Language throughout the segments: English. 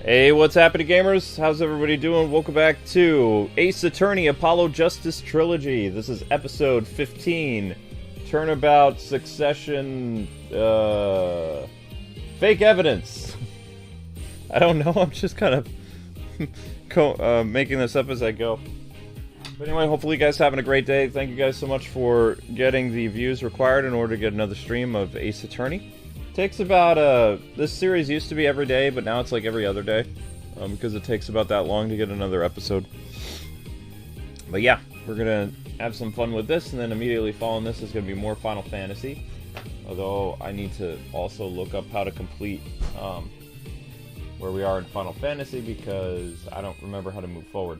Hey, what's happening, gamers? How's everybody doing? Welcome back to Ace Attorney Apollo Justice Trilogy. This is episode 15, Turnabout Succession, Fake Evidence. I don't know, I'm just kind of making this up as I go. But anyway, hopefully you guys are having a great day. Thank you guys so much for getting the views required in order to get another stream of Ace Attorney. Takes about, this series used to be every day, but now it's like every other day, because it takes about that long to get another episode. But yeah, we're gonna have some fun with this, and then immediately following this is gonna be more Final Fantasy. Although, I need to also look up how to complete, where we are in Final Fantasy, because I don't remember how to move forward.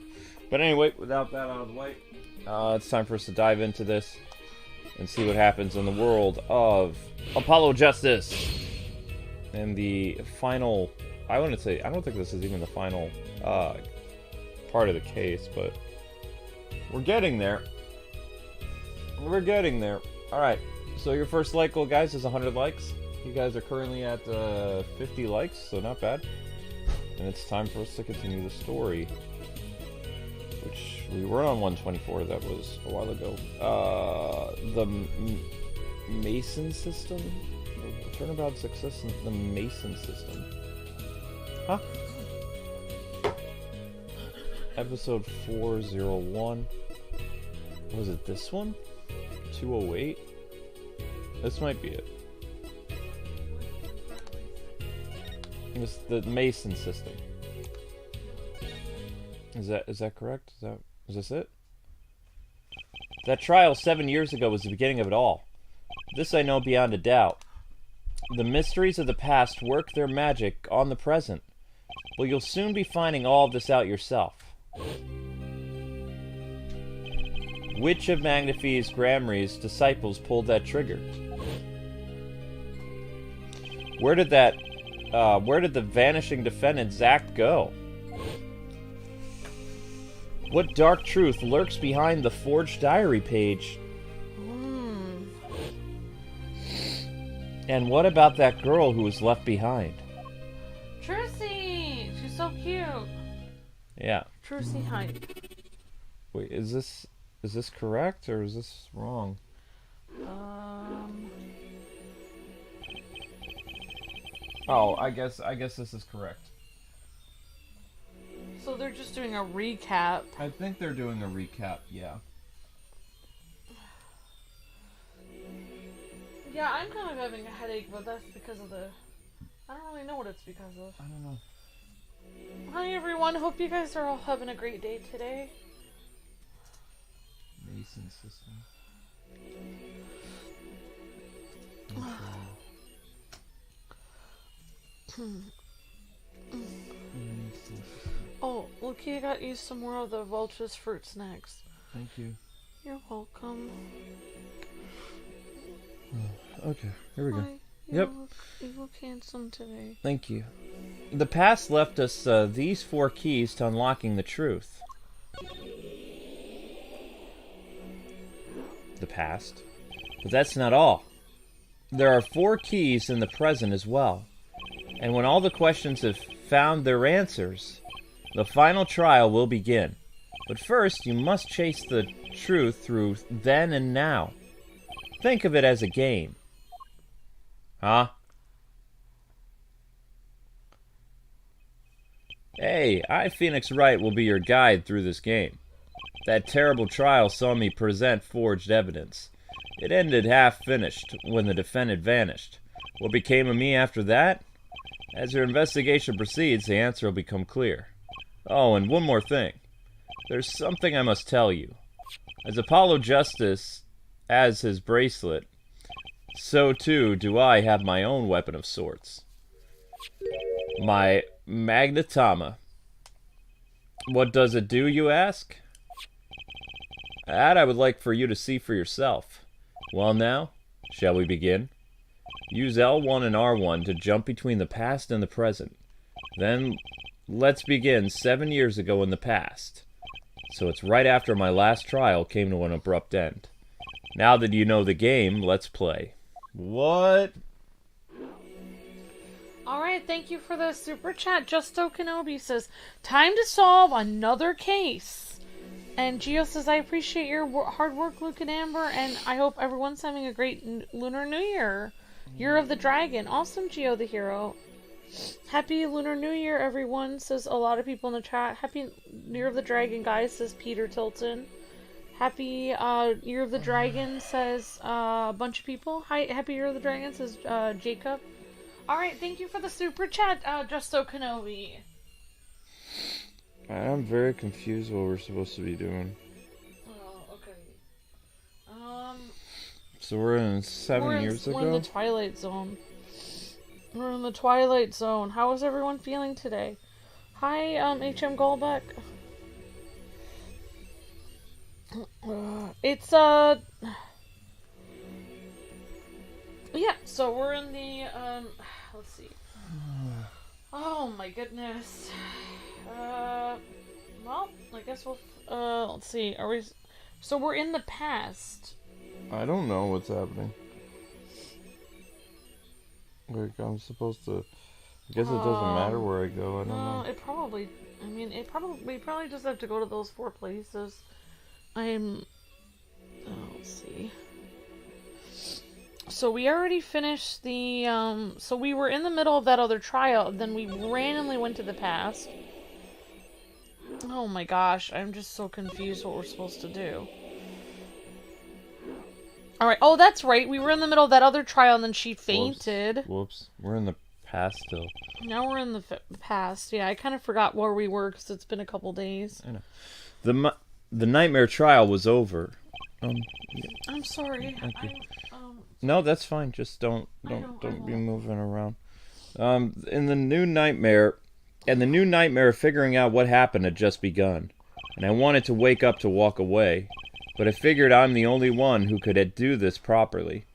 But anyway, without that out of the way, it's time for us to dive into this and see what happens in the world of Apollo Justice. And the final, I don't think this is even the final part of the case, but we're getting there. We're getting there. Alright, so your first like goal, guys, is 100 likes. You guys are currently at 50 likes, so not bad. And it's time for us to continue the story, which we were on 124, that was a while ago. The Mason system? The Turnabout Succession, the Mason system. Huh? Episode 401. Was it this one? 208? This might be it. It's the Mason system. Is that correct? Is this it? That trial 7 years ago was the beginning of it all. This I know beyond a doubt. The mysteries of the past work their magic on the present. Well, you'll soon be finding all of this out yourself. Which of Magnifie's Grammary's disciples pulled that trigger? Where did the vanishing defendant Zach go? What dark truth lurks behind the forged diary page? And what about that girl who was left behind? Trucy! She's so cute. Yeah. Trucy, hi. Wait, is this correct or is this wrong? Oh, I guess this is correct. So they're just doing a recap. I think they're doing a recap, yeah. Yeah, I'm kind of having a headache, but that's because of the... I don't really know what it's because of. I don't know. Hi everyone, hope you guys are all having a great day today. Mason system. Oh, Lucky, I got you some more of the Vulture's fruit snacks. Thank you. You're welcome. Okay, here we go. Hi. Yep. You look handsome today. Thank you. The past left us these 4 keys to unlocking the truth. The past. But that's not all. There are 4 keys in the present as well. And when all the questions have found their answers, the final trial will begin. But first, you must chase the truth through then and now. Think of it as a game. Huh? Hey, I, Phoenix Wright, will be your guide through this game. That terrible trial saw me present forged evidence. It ended half-finished when the defendant vanished. What became of me after that? As your investigation proceeds, the answer will become clear. Oh, and one more thing. There's something I must tell you. As Apollo Justice has his bracelet, so too do I have my own weapon of sorts. My magnetama. What does it do, you ask? That I would like for you to see for yourself. Well now, shall we begin? Use L1 and R1 to jump between the past and the present. Then, let's begin 7 years ago in the past. So it's right after my last trial came to an abrupt end. Now that you know the game, let's play. What? Alright, thank you for the super chat. Justo Kenobi says, time to solve another case. And Gio says, I appreciate your hard work, Luke and Amber, and I hope everyone's having a great Lunar New Year. Year of the Dragon. Awesome, Gio the Hero. Happy Lunar New Year, everyone, says a lot of people in the chat. Happy Year of the Dragon, guys, says Peter Tilton. Happy Year of the Dragon, says a bunch of people. Hi, Happy Year of the Dragon, says Jacob. Alright, thank you for the super chat, Justo Kenobi. I'm very confused what we're supposed to be doing. Oh, okay. So we're in 7 years ago? We're in the Twilight Zone. We're in the Twilight Zone. How is everyone feeling today? Hi, HM Goldbeck. It's, yeah, so we're in the, let's see. Oh my goodness. Well, I guess we'll, let's see, so we're in the past. I don't know what's happening. Like, I'm supposed to, I guess it doesn't matter where I go, I don't know. It probably, I mean, we probably just have to go to those 4 places. Let's see. So we already finished the, so we were in the middle of that other trial, then we randomly went to the past. Oh my gosh, I'm just so confused what we're supposed to do. Alright, oh that's right, we were in the middle of that other trial and then she fainted. Whoops. We're in the past still. Now we're in the past, yeah, I kind of forgot where we were because it's been a couple days. I know. The nightmare trial was over. Yeah. I'm sorry. No, that's fine. Just don't be moving around. In the new nightmare, figuring out what happened had just begun, and I wanted to wake up to walk away, but I figured I'm the only one who could do this properly,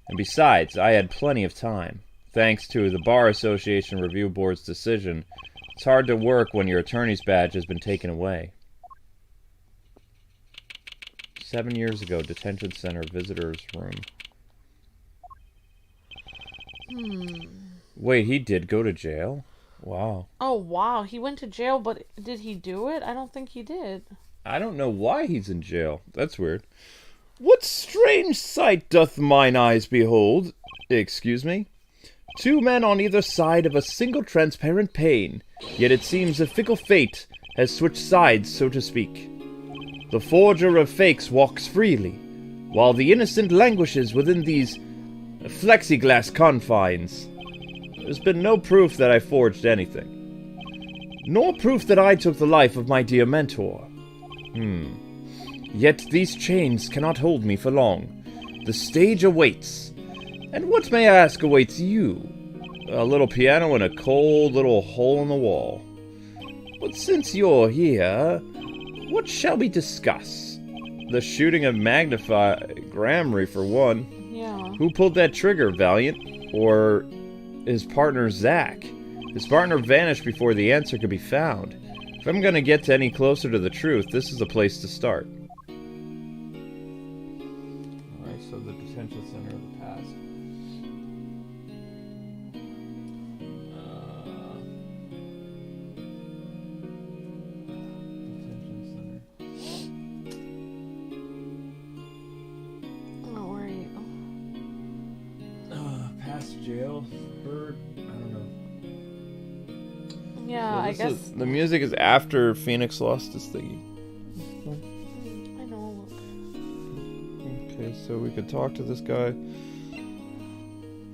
and besides, I had plenty of time. Thanks to the Bar Association Review Board's decision, it's hard to work when your attorney's badge has been taken away. 7 years ago, detention center visitor's room. Wait, he did go to jail? Wow. Oh, wow. He went to jail, but did he do it? I don't think he did. I don't know why he's in jail. That's weird. What strange sight doth mine eyes behold? Excuse me? 2 men on either side of a single transparent pane, yet it seems a fickle fate has switched sides, so to speak. The forger of fakes walks freely, while the innocent languishes within these plexiglass confines. There's been no proof that I forged anything, nor proof that I took the life of my dear mentor. Yet these chains cannot hold me for long. The stage awaits. And what, may I ask, awaits you? A little piano and a cold little hole in the wall. But since you're here, what shall we discuss? The shooting of Gramry, for one. Yeah. Who pulled that trigger, Valiant? Or his partner, Zach? His partner vanished before the answer could be found. If I'm gonna get to any closer to the truth, this is a place to start. Alright, so the detention center of the past. Jail bird? I don't know. Yeah, I guess. The music is after Phoenix lost his thingy. I know. Okay, so we could talk to this guy.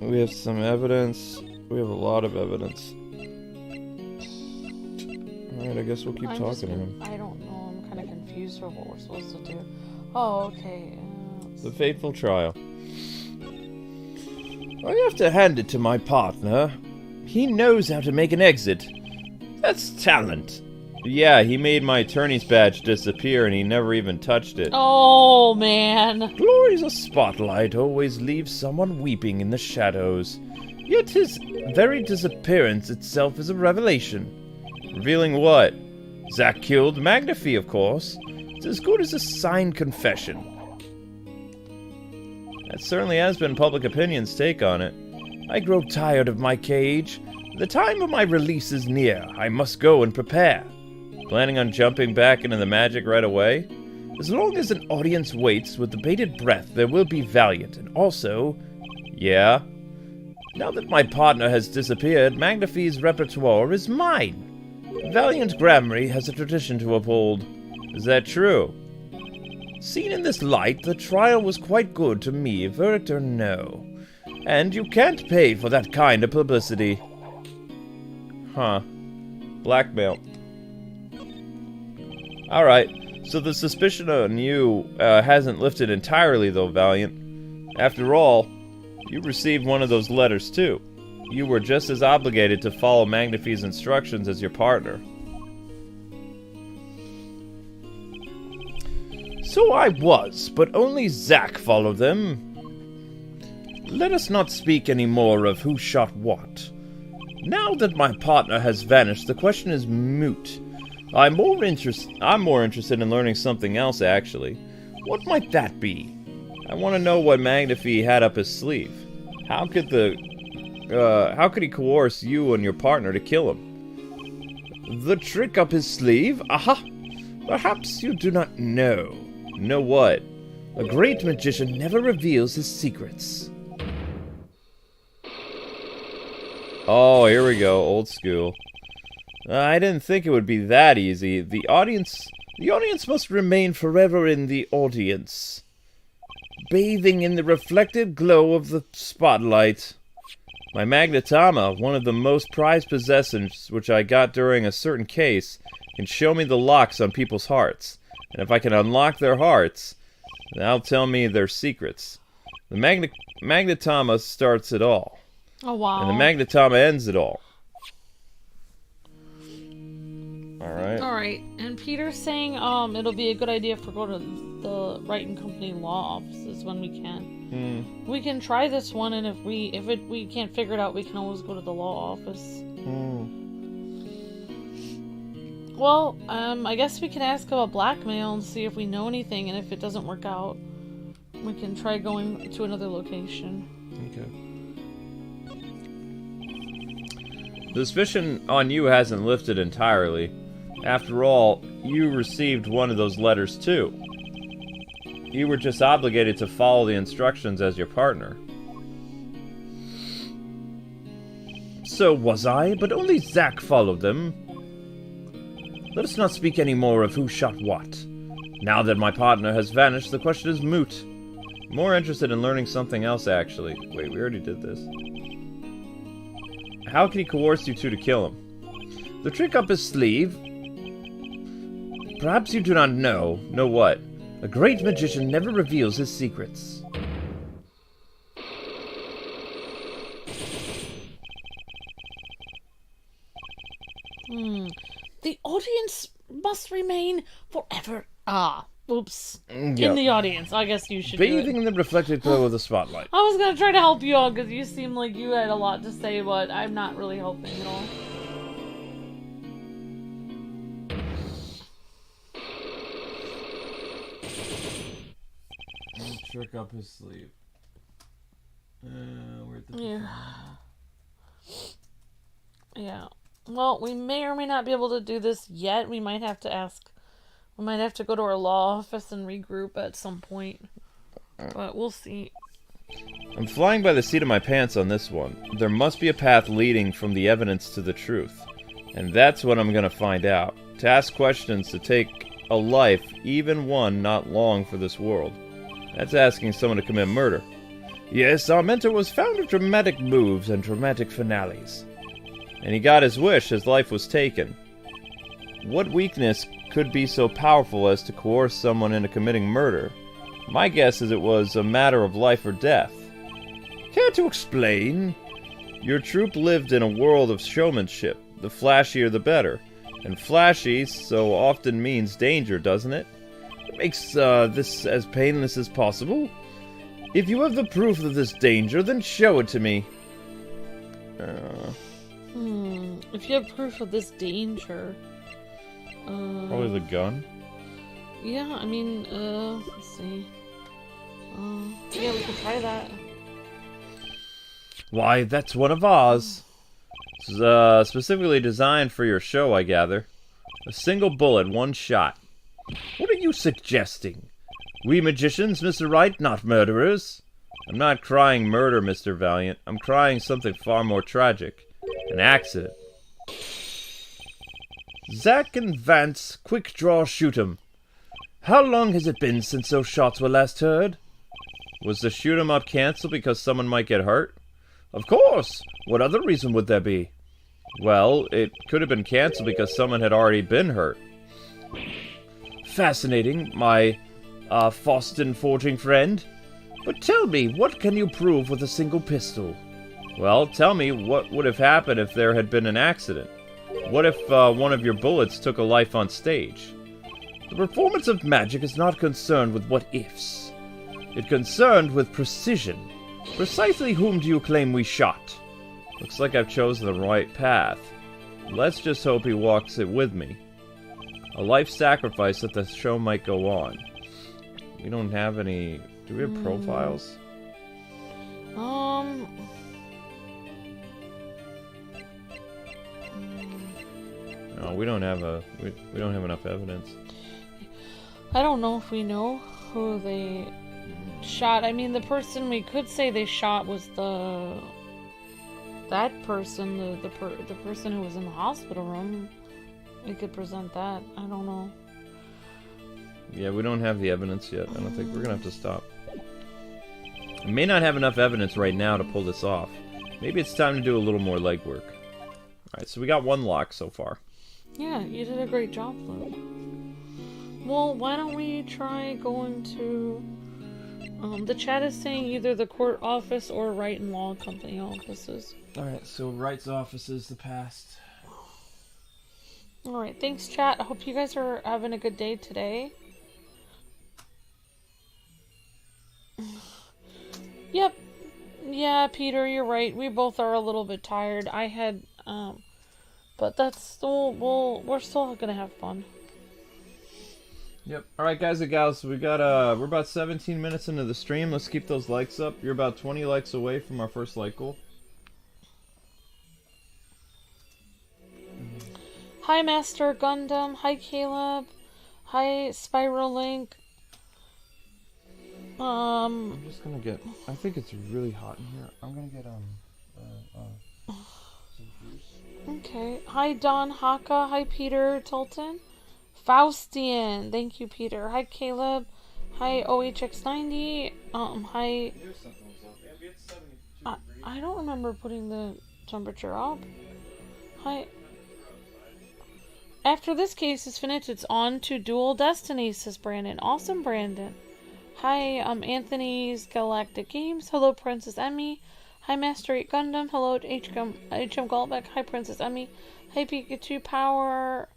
We have some evidence. We have a lot of evidence. Alright, I guess we'll keep talking to him. I don't know. I'm kind of confused with what we're supposed to do. Oh, okay. The fateful trial. I have to hand it to my partner. He knows how to make an exit. That's talent. Yeah, he made my attorney's badge disappear and he never even touched it. Oh, man. Glory's a spotlight always leaves someone weeping in the shadows. Yet his very disappearance itself is a revelation. Revealing what? Zach killed Magnifi, of course. It's as good as a signed confession. That certainly has been public opinion's take on it. I grow tired of my cage. The time of my release is near. I must go and prepare. Planning on jumping back into the magic right away? As long as an audience waits with the bated breath, there will be Valiant, and also... Yeah? Now that my partner has disappeared, Magnafie's repertoire is mine. Valiant Gramarye has a tradition to uphold. Is that true? Seen in this light, the trial was quite good to me, verdict or no. And you can't pay for that kind of publicity. Huh. Blackmail. Alright, so the suspicion on you hasn't lifted entirely though, Valiant. After all, you received one of those letters too. You were just as obligated to follow Magnafie's instructions as your partner. So I was, but only Zack followed them. Let us not speak any more of who shot what. Now that my partner has vanished, the question is moot. I'm more interested in learning something else, actually. What might that be? I want to know what Magnafie had up his sleeve. How could he coerce you and your partner to kill him? The trick up his sleeve? Aha! Perhaps you do not know. Know what? A great magician never reveals his secrets. Oh, here we go, old school. I didn't think it would be that easy. The audience must remain forever in the audience, bathing in the reflected glow of the spotlight. My magnetama, one of the most prized possessions which I got during a certain case, can show me the locks on people's hearts. And if I can unlock their hearts, that'll tell me their secrets. The magnetama starts it all. Oh, wow. And the magnetama ends it all. Alright. Alright, and Peter's saying it'll be a good idea if we go to the Wright and Company law offices when we can. We can try this one, and if we can't figure it out, we can always go to the law office. Well, I guess we can ask about blackmail and see if we know anything, and if it doesn't work out, we can try going to another location. Okay. The suspicion on you hasn't lifted entirely. After all, you received one of those letters too. You were just obligated to follow the instructions as your partner. So was I, but only Zack followed them. Let us not speak any more of who shot what. Now that my partner has vanished, the question is moot. More interested in learning something else, actually. Wait, we already did this. How can he coerce you two to kill him? The trick up his sleeve? Perhaps you do not know. Know what? A great magician never reveals his secrets. The audience must remain forever. Oops. Yep. In the audience. I guess you should do it. Bathing in the reflected glow of the spotlight. I was gonna try to help you out because you seem like you had a lot to say, but I'm not really helping at all. Trick up his sleeve. Where'd the Yeah. Well, we may or may not be able to do this yet. We might have to ask. We might have to go to our law office and regroup at some point. But we'll see. I'm flying by the seat of my pants on this one. There must be a path leading from the evidence to the truth. And that's what I'm gonna find out. To ask questions, to take a life, even one not long for this world. That's asking someone to commit murder. Yes, our mentor was fond of dramatic moves and dramatic finales. And he got his wish, his life was taken. What weakness could be so powerful as to coerce someone into committing murder? My guess is it was a matter of life or death. Care to explain? Your troupe lived in a world of showmanship. The flashier the better. And flashy so often means danger, doesn't it? It makes this as painless as possible. If you have the proof of this danger, then show it to me. If you have proof of this danger... Probably the gun? Yeah, I mean, let's see. Yeah, we can try that. Why, that's one of ours. It's specifically designed for your show, I gather. A single bullet, one shot. What are you suggesting? We magicians, Mr. Wright, not murderers. I'm not crying murder, Mr. Valiant. I'm crying something far more tragic. An accident. Zack and Vance, quick draw shoot 'em. How long has it been since those shots were last heard? Was the shoot 'em up canceled because someone might get hurt? Of course! What other reason would there be? Well, it could have been canceled because someone had already been hurt. Fascinating, my, Foston forging friend. But tell me, what can you prove with a single pistol? Well, tell me, what would have happened if there had been an accident? What if, one of your bullets took a life on stage? The performance of magic is not concerned with what-ifs. It's concerned with precision. Precisely whom do you claim we shot? Looks like I've chosen the right path. Let's just hope he walks it with me. A life sacrifice that the show might go on. We don't have any... Do we have profiles? No, we don't have a... We don't have enough evidence. I don't know if we know who they shot. I mean, the person we could say they shot was that person, the person who was in the hospital room. We could present that. I don't know. Yeah, we don't have the evidence yet. I don't think we're gonna have to stop. We may not have enough evidence right now to pull this off. Maybe it's time to do a little more legwork. Alright, so we got one lock so far. Yeah, you did a great job, Luke. Well, why don't we try going to... the chat is saying either the court office or Wright and Law Company offices. Alright, so Wright's office is the past. Alright, thanks chat. I hope you guys are having a good day today. Yep. Yeah, Peter, you're right. We both are a little bit tired. I had, but that's still, we're still gonna have fun. Yep. Alright, guys and gals, we got, we're about 17 minutes into the stream. Let's keep those likes up. You're about 20 likes away from our first like goal. Hi, Master Gundam. Hi, Caleb. Hi, Spiral Link. I'm just gonna get... I think it's really hot in here. I'm gonna get, some juice. Okay. Hi, Don Haka. Hi, Peter Tolton. Faustian. Thank you, Peter. Hi, Caleb. Hi, OHX90. Hi... I don't remember putting the temperature up. Hi... After this case is finished, it's on to Dual Destiny, says Brandon. Awesome, Brandon. Hi, Anthony's Galactic Games. Hello, Princess Emmy. Hi, Master 8 Gundam. Hello, HM Galbeck. Hi, Princess Emmy. Hi, Pikachu Power.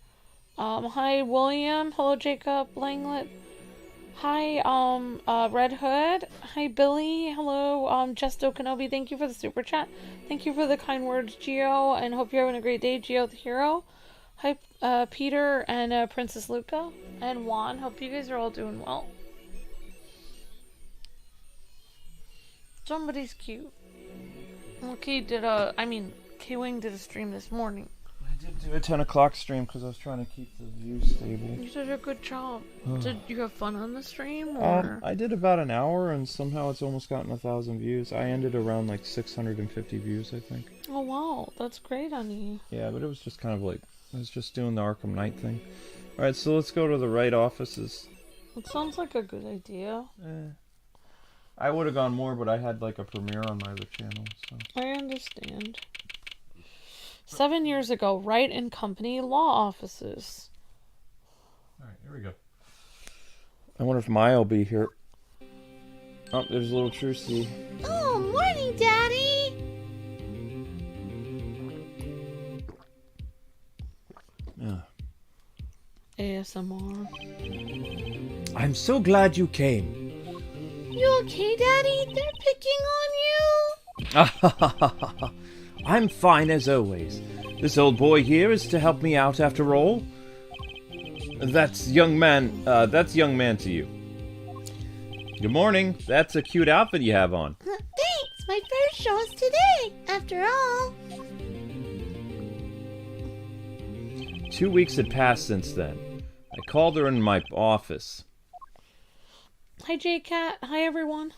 Hi, William. Hello, Jacob Langlet. Hi, Red Hood. Hi, Billy. Hello, Justo Kenobi. Thank you for the super chat. Thank you for the kind words, Gio, and hope you're having a great day, Gio the Hero. Hi, Peter and Princess Luca and Juan. Hope you guys are all doing well. Somebody's cute. Okay, Kwing did a stream this morning. I did do a 10 o'clock stream because I was trying to keep the views stable. You did a good job. Did you have fun on the stream? Or? I did about an hour and somehow it's almost gotten 1,000 views. I ended around like 650 views, I think. Oh wow, that's great on you. Yeah, but it was just kind of like, I was just doing the Arkham Knight thing. Alright, so let's go to the Wright offices. It sounds like a good idea. I would have gone more, but I had like a premiere on my other channel, so. I understand. 7 years ago, Wright and Company law offices. Alright, here we go. I wonder if Maya will be here. Oh, there's a little Trucy. Oh, morning, Daddy! Yeah. ASMR. I'm so glad you came. You okay, Daddy? They're picking on you? I'm fine as always. This old boy here is to help me out after all. That's young man to you. Good morning. That's a cute outfit you have on. Thanks. My first show is today, after all. 2 weeks had passed since then. I called her in my office. Hi, J-Cat. Hi, everyone.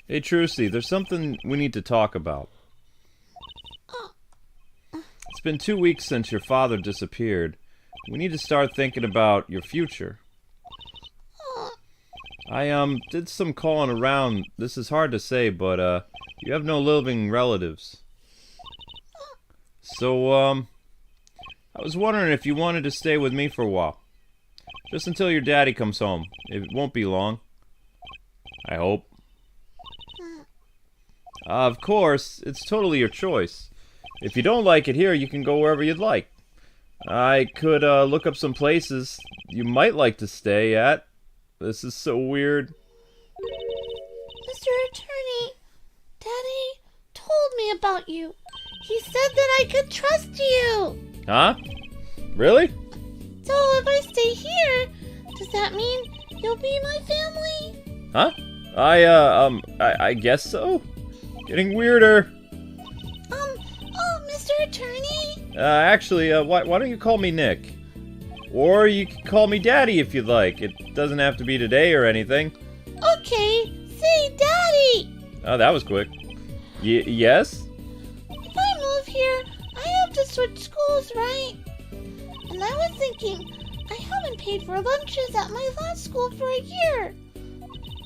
Hey, Trucy, there's something we need to talk about. It's been 2 weeks since your father disappeared. We need to start thinking about your future. I did some calling around. This is hard to say, but you have no living relatives. So I was wondering if you wanted to stay with me for a while. Just until your daddy comes home. It won't be long. I hope. Of course, it's totally your choice. If you don't like it here, you can go wherever you'd like. I could look up some places you might like to stay at. This is so weird. Mr. Attorney, Daddy told me about you. He said that I could trust you. Huh? Really? So if I stay here, does that mean you'll be my family? Huh? I guess so. Getting weirder. Mr. Attorney? Actually, why don't you call me Nick? Or you can call me Daddy if you'd like. It doesn't have to be today or anything. Okay, say Daddy. Oh, that was quick. Yes? If I move here, I have to switch schools, right? And I was thinking, I haven't paid for lunches at my last school for a year.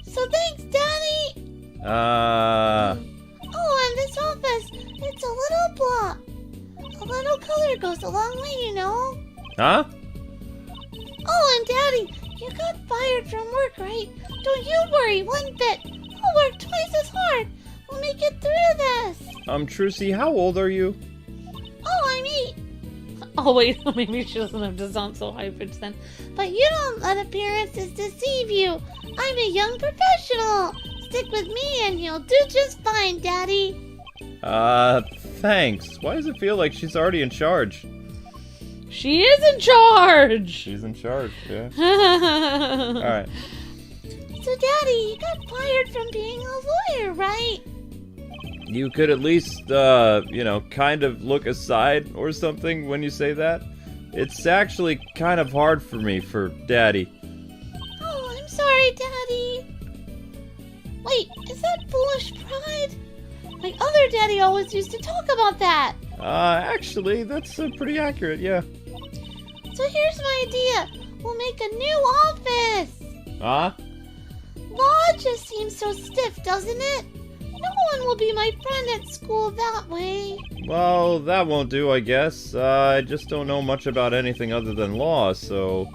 So thanks, Daddy. Oh, and this office, it's a little block. A little color goes a long way, you know. Huh? Oh, and Daddy, you got fired from work, right? Don't you worry one bit. I'll work twice as hard. We'll make it through this. Trucy, how old are you? Oh, I'm 8. Oh, wait. Maybe she doesn't have to sound so high-pitched then. But you don't let appearances deceive you. I'm a young professional. Stick with me and you'll do just fine, Daddy. Thanks. Why does it feel like she's already in charge? She is in charge! She's in charge, yeah. Alright. So, Daddy, you got fired from being a lawyer, right? You could at least, kind of look aside or something when you say that. It's actually kind of hard for me, for Daddy. Oh, I'm sorry, Daddy. Wait, is that foolish pride? My other daddy always used to talk about that. Actually, that's pretty accurate, yeah. So here's my idea. We'll make a new office. Huh? Law just seems so stiff, doesn't it? No one will be my friend at school that way. Well, that won't do, I guess. I just don't know much about anything other than law, so...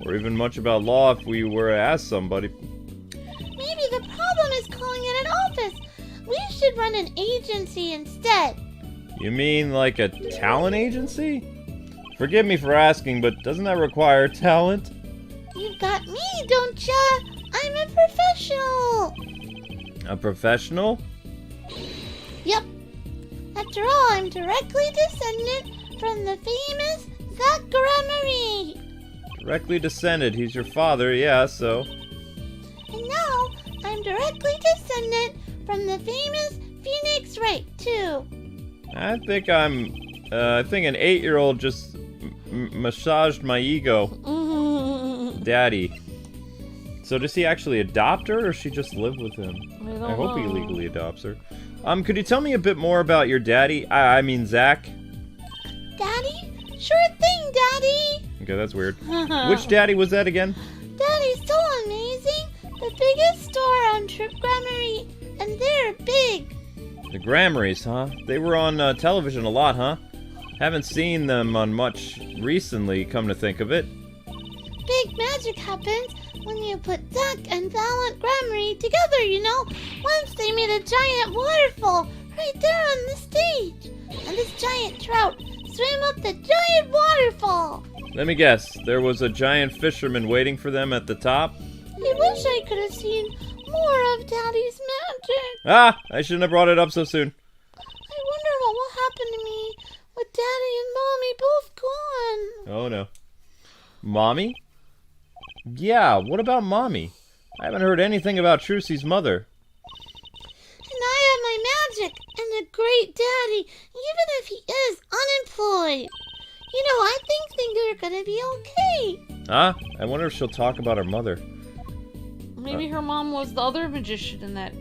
Or even much about law if we were to ask somebody. Maybe the problem is calling it an office. We should run an agency instead. You mean like a talent agency? Forgive me for asking, but doesn't that require talent? You've got me, don't ya? I'm a professional. A professional? Yep. After all, I'm directly descendant from the famous Zach Gramarye. Directly descended. He's your father, yeah, so... And now, I'm directly descendant from the famous Phoenix Wright, too. I think an 8-year-old just massaged my ego. Daddy. So does he actually adopt her, or she just live with him? I hope he legally adopts her. Could you tell me a bit more about your daddy? I mean, Zach? Daddy? Sure thing, Daddy. Okay, that's weird. Which daddy was that again? Daddy's so amazing. The biggest store on Trip Gramarye, and they're big. The Gramarys, huh? They were on television a lot, huh? Haven't seen them on much recently, come to think of it. Big magic happens when you put Zach and Valiant Gramarye together, you know. Once they made a giant waterfall right there on the stage. And this giant trout swam up the giant waterfall. Let me guess, there was a giant fisherman waiting for them at the top? I wish I could have seen more of Daddy's magic. Ah! I shouldn't have brought it up so soon. I wonder what will happen to me with Daddy and Mommy both gone. Oh no. Mommy? Yeah, what about Mommy? I haven't heard anything about Trucy's mother. And I have my magic and a great daddy, even if he is unemployed. You know, I think things are gonna be okay. Huh? I wonder if she'll talk about her mother. Maybe her mom was the other magician in that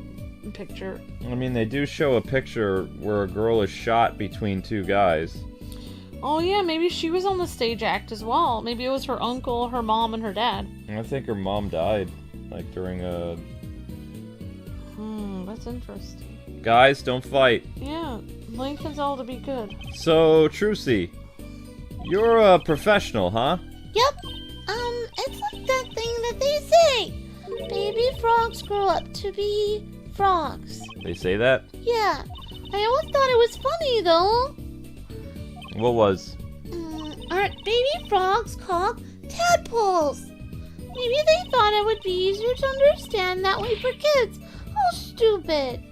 picture. I mean, they do show a picture where a girl is shot between two guys. Oh yeah, maybe she was on the stage act as well. Maybe it was her uncle, her mom, and her dad. I think her mom died, like, during a... That's interesting. Guys, don't fight. Yeah, Lincoln's all to be good. So, Trucy, you're a professional, huh? Yep. It's like that thing that they say. Baby frogs grow up to be frogs. They say that? Yeah. I always thought it was funny, though. What was? Aren't baby frogs called tadpoles? Maybe they thought it would be easier to understand that way for kids. How stupid.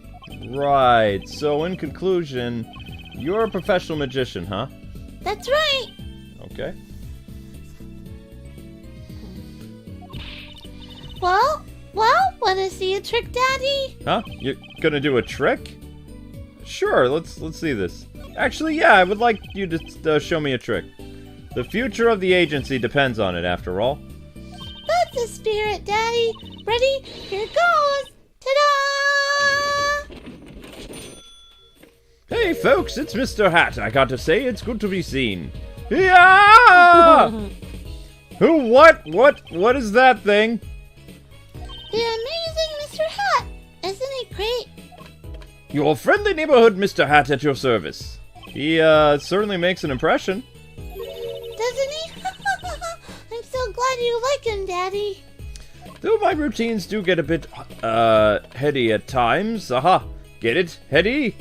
Right. So, in conclusion, you're a professional magician, huh? That's right. Okay. Well, wanna see a trick, Daddy? Huh? You're gonna do a trick? Sure, let's see this. Actually, yeah, I would like you to show me a trick. The future of the agency depends on it, after all. That's the spirit, Daddy. Ready? Here goes. Ta-da! Hey, folks, it's Mr. Hat. I got to say, it's good to be seen. Yeah! Who? What is that thing? The amazing Mr. Hat. Isn't he great? Your friendly neighborhood Mr. Hat at your service. He, certainly makes an impression. Doesn't he? I'm so glad you like him, Daddy. Though my routines do get a bit, heady at times. Aha! Get it? Heady?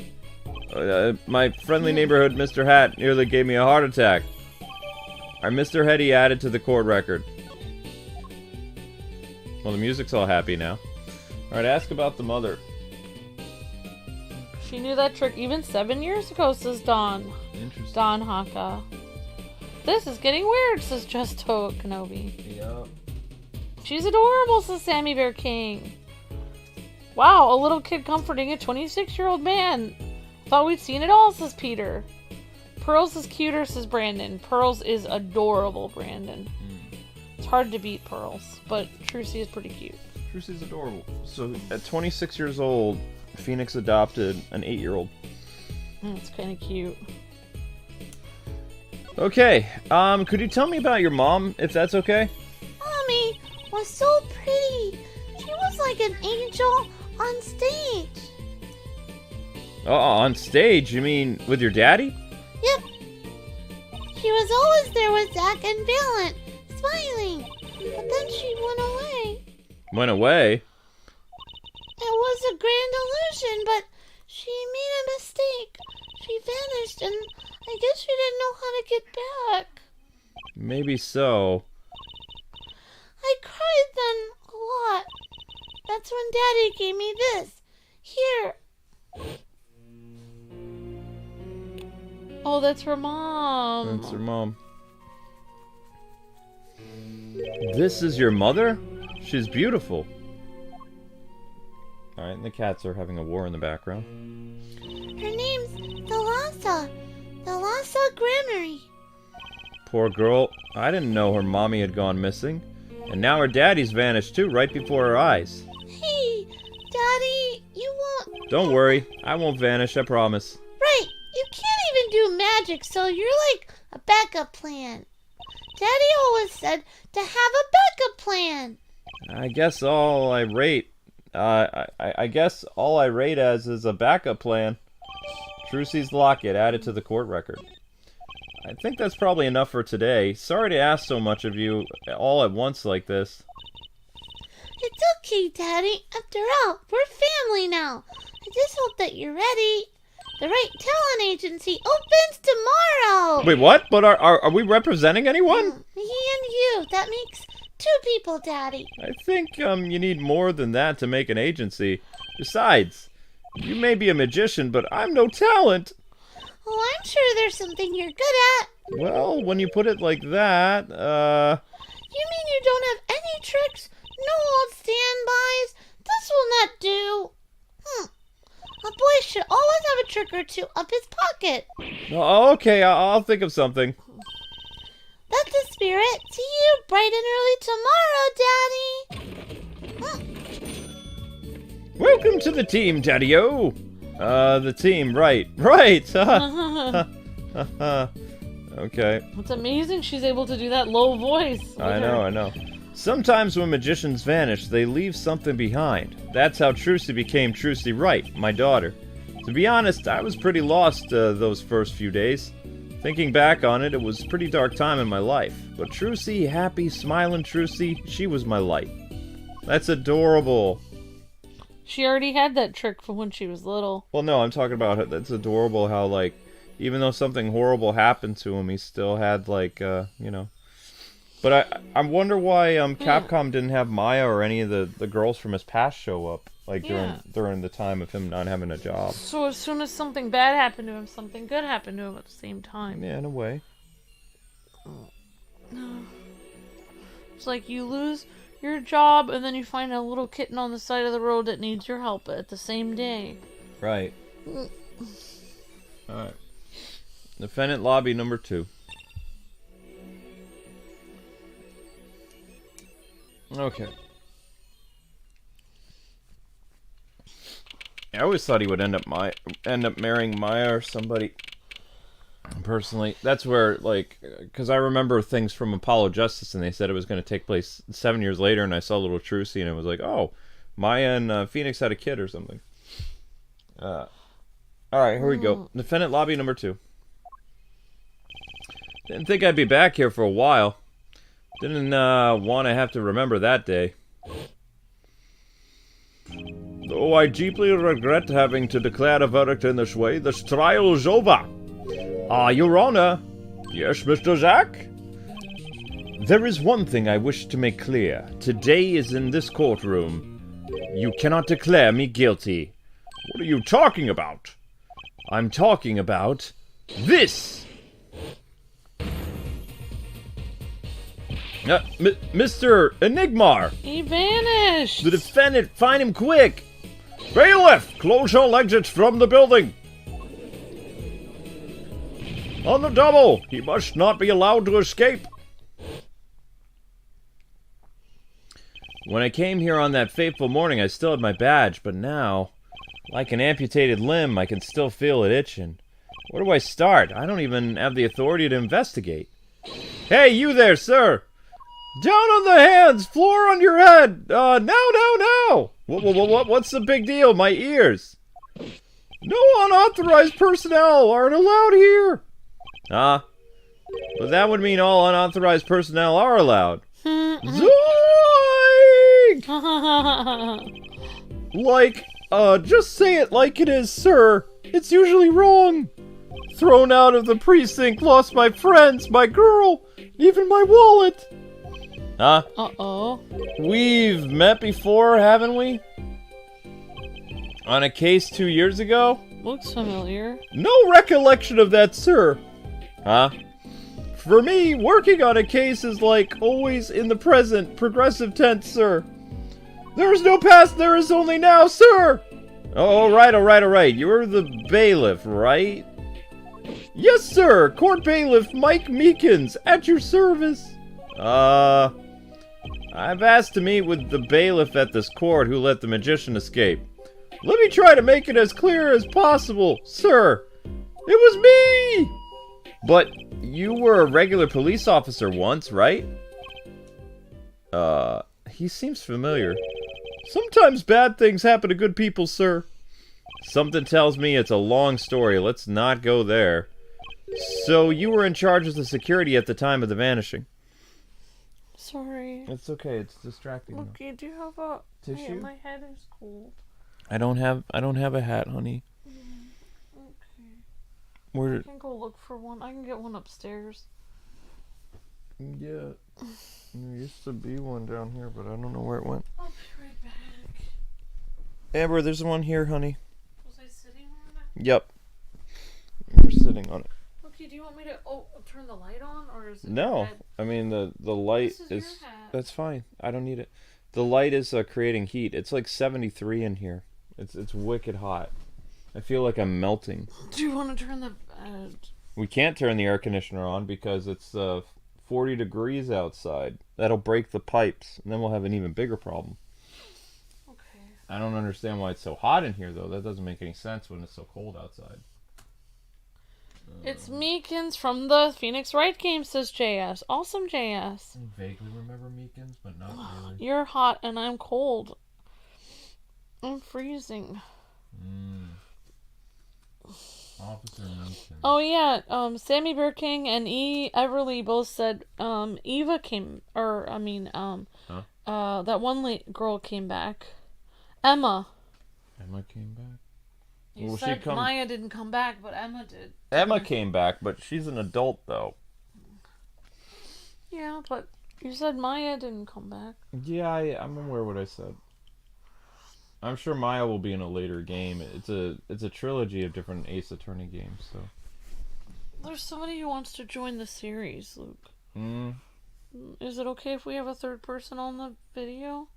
My friendly neighborhood Mr. Hat nearly gave me a heart attack. Our Mr. Heady added to the court record. Well, the music's all happy now. Alright, ask about the mother. She knew that trick even 7 years ago, says Dawn. Interesting. Dawn Haka. This is getting weird, says Justo Kenobi. Yep. She's adorable, says Sammy Bear King. Wow, a little kid comforting a 26-year-old man. Thought we'd seen it all, says Peter. Pearls is cuter, says Brandon. Pearls is adorable, Brandon. It's hard to beat Pearls, but Trucy is pretty cute. Trucy's adorable. So, at 26 years old, Phoenix adopted an 8-year-old. It's kind of cute. Okay, could you tell me about your mom, if that's okay? Mommy was so pretty. She was like an angel on stage. Oh, on stage? You mean with your daddy? Yep. She was always there with Zach and Valiant, smiling. But then she went away. Went away? It was a grand illusion, but she made a mistake. She vanished, and I guess she didn't know how to get back. Maybe so. I cried then a lot. That's when Daddy gave me this. Here. Oh, that's her mom. That's her mom. This is your mother? She's beautiful. Alright, and the cats are having a war in the background. Her name's Thalassa. Thalassa Grammarly. Poor girl. I didn't know her mommy had gone missing. And now her daddy's vanished too, right before her eyes. Hey, Daddy, you won't... Don't worry, I won't vanish, I promise. Right, you can't even do magic, so you're like a backup plan. Daddy always said to have a backup plan. I guess all I rate... I guess all I rate as is a backup plan. Trucy's locket added to the court record. I think that's probably enough for today. Sorry to ask so much of you all at once like this. It's okay, Daddy. After all, we're family now. I just hope that you're ready. The Wright Talent Agency opens tomorrow. Wait, what? But are we representing anyone? Me and you. That makes 2 people, Daddy. I think you need more than that to make an agency. Besides, you may be a magician, but I'm no talent. Oh, I'm sure there's something you're good at. Well, when you put it like that, You mean you don't have any tricks? No old standbys? This will not do. A boy should always have a trick or two up his pocket. oh, okay, I'll think of something. Spirit. See you bright and early tomorrow, Daddy. Welcome to the team, Daddy-O. The team, right. Right. Okay. It's amazing she's able to do that low voice. I know. Sometimes when magicians vanish, they leave something behind. That's how Trucy became Trucy Wright, my daughter. To be honest, I was pretty lost those first few days. Thinking back on it, it was a pretty dark time in my life. But Trucy, happy, smiling Trucy, she was my light. That's adorable. She already had that trick from when she was little. Well, no, I'm talking about it. That's adorable how, like, even though something horrible happened to him, he still had, like, you know. But I wonder why Capcom didn't have Maya or any of the girls from his past show up, like, during the time of him not having a job. So as soon as something bad happened to him, something good happened to him at the same time. Yeah, in a way. It's like you lose your job, and then you find a little kitten on the side of the road that needs your help at the same day. Right. Alright. Defendant lobby number 2. Okay. I always thought he would end up marrying Maya or somebody. Personally, that's where, like, because I remember things from Apollo Justice, and they said it was going to take place 7 years later, and I saw little Trucy, and it was like, oh, Maya and Phoenix had a kid or something. Alright, here we go. Defendant lobby number 2. Didn't think I'd be back here for a while. Didn't want to have to remember that day. Though I deeply regret having to declare a verdict in this way, this trial is over. Your Honor. Yes, Mr. Zack? There is one thing I wish to make clear. Today is in this courtroom. You cannot declare me guilty. What are you talking about? I'm talking about this! Mr. Enigmar! He vanished! The defendant, find him quick! Bailiff, close all exits from the building! On the double! He must not be allowed to escape! When I came here on that fateful morning, I still had my badge, but now, like an amputated limb, I can still feel it itching. Where do I start? I don't even have the authority to investigate. Hey, you there, sir! Down on the hands! Floor on your head! Now! What's the big deal? My ears! No unauthorized personnel aren't allowed here! But that would mean all unauthorized personnel are allowed. Zoink! Like, just say it like it is, sir. It's usually wrong. Thrown out of the precinct, lost my friends, my girl, even my wallet. Uh-oh. We've met before, haven't we? On a case 2 years ago? Looks familiar. No recollection of that, sir. For me, working on a case is like always in the present, progressive tense, sir. There is no past, there is only now, sir! Oh, all right. You're the bailiff, right? Yes, sir! Court bailiff Mike Meekins, at your service. I've asked to meet with the bailiff at this court who let the magician escape. Let me try to make it as clear as possible, sir. It was me! But you were a regular police officer once, right? He seems familiar. Sometimes bad things happen to good people, sir. Something tells me it's a long story. Let's not go there. So you were in charge of the security at the time of the vanishing. Sorry. It's okay. It's distracting. Okay, do you have a tissue? My head is cold. I don't have a hat, honey. Okay. I can go look for one. I can get one upstairs. Yeah. There used to be one down here, but I don't know where it went. I'll be right back. Amber, there's one here, honey. Was I sitting on it? Yep. You're sitting on it. Okay, do you want me to turn the light on, or is it? No. I mean, the light this is your hat. That's fine. I don't need it. The light is creating heat. It's like 73 in here. It's wicked hot. I feel like I'm melting. Do you want to turn the... We can't turn the air conditioner on because it's 40 degrees outside. That'll break the pipes, and then we'll have an even bigger problem. Okay. I don't understand why it's so hot in here, though. That doesn't make any sense when it's so cold outside. It's Meekins from the Phoenix Wright game, says JS. Awesome, JS. I vaguely remember Meekins, but not really. You're hot and I'm cold. I'm freezing. Officer Meekins. Oh yeah, Sammy Bear King and E. Everly both said Eva came, that one girl came back. Emma. Emma came back? You said Maya didn't come back, but Emma did. Emma came back, but she's an adult, though. Yeah, but you said Maya didn't come back. Yeah, I'm aware of what I said. I'm sure Maya will be in a later game. It's a trilogy of different Ace Attorney games, so. There's somebody who wants to join the series, Luke. Is it okay if we have a third person on the video?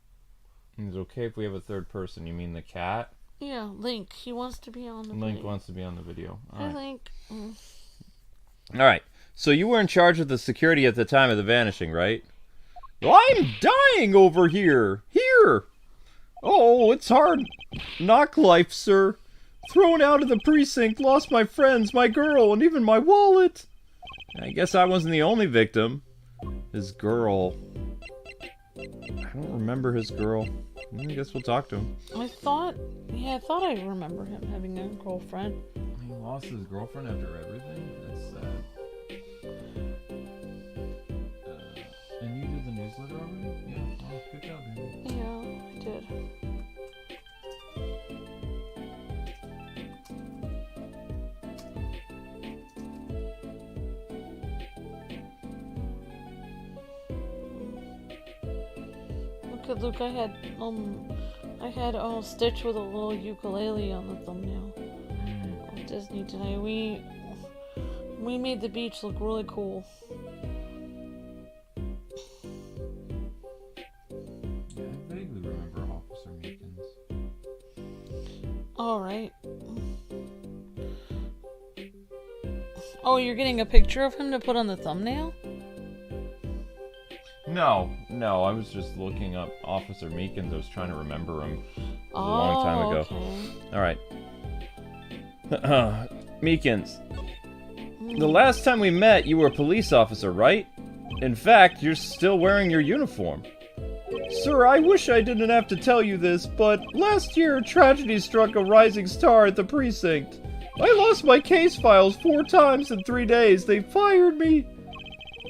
Is it okay if we have a third person? You mean the cat? Yeah, Link. He wants to be on the video. Link wants to be on the video. All right. Link. Alright, so you were in charge of the security at the time of the Vanishing, right? I'm dying over here! Here! Oh, it's hard knock life, sir. Thrown out of the precinct, lost my friends, my girl, and even my wallet. I guess I wasn't the only victim. His girl. I don't remember his girl. I guess we'll talk to him. I thought I remember him having a girlfriend. He lost his girlfriend after everything? That's sad. And you did the newsletter already? Yeah, well, good job, man. Yeah, I did. Look, I had Stitch with a little ukulele on the thumbnail. Disney today. We made the beach look really cool. Yeah, I vaguely remember Officer Meekins. Alright. Oh, you're getting a picture of him to put on the thumbnail? No, I was just looking up Officer Meekins. I was trying to remember him. It was a long time ago. Okay. Alright. Meekins. The last time we met, you were a police officer, right? In fact, you're still wearing your uniform. Sir, I wish I didn't have to tell you this, but last year, tragedy struck a rising star at the precinct. I lost my case files 4 times in 3 days. They fired me.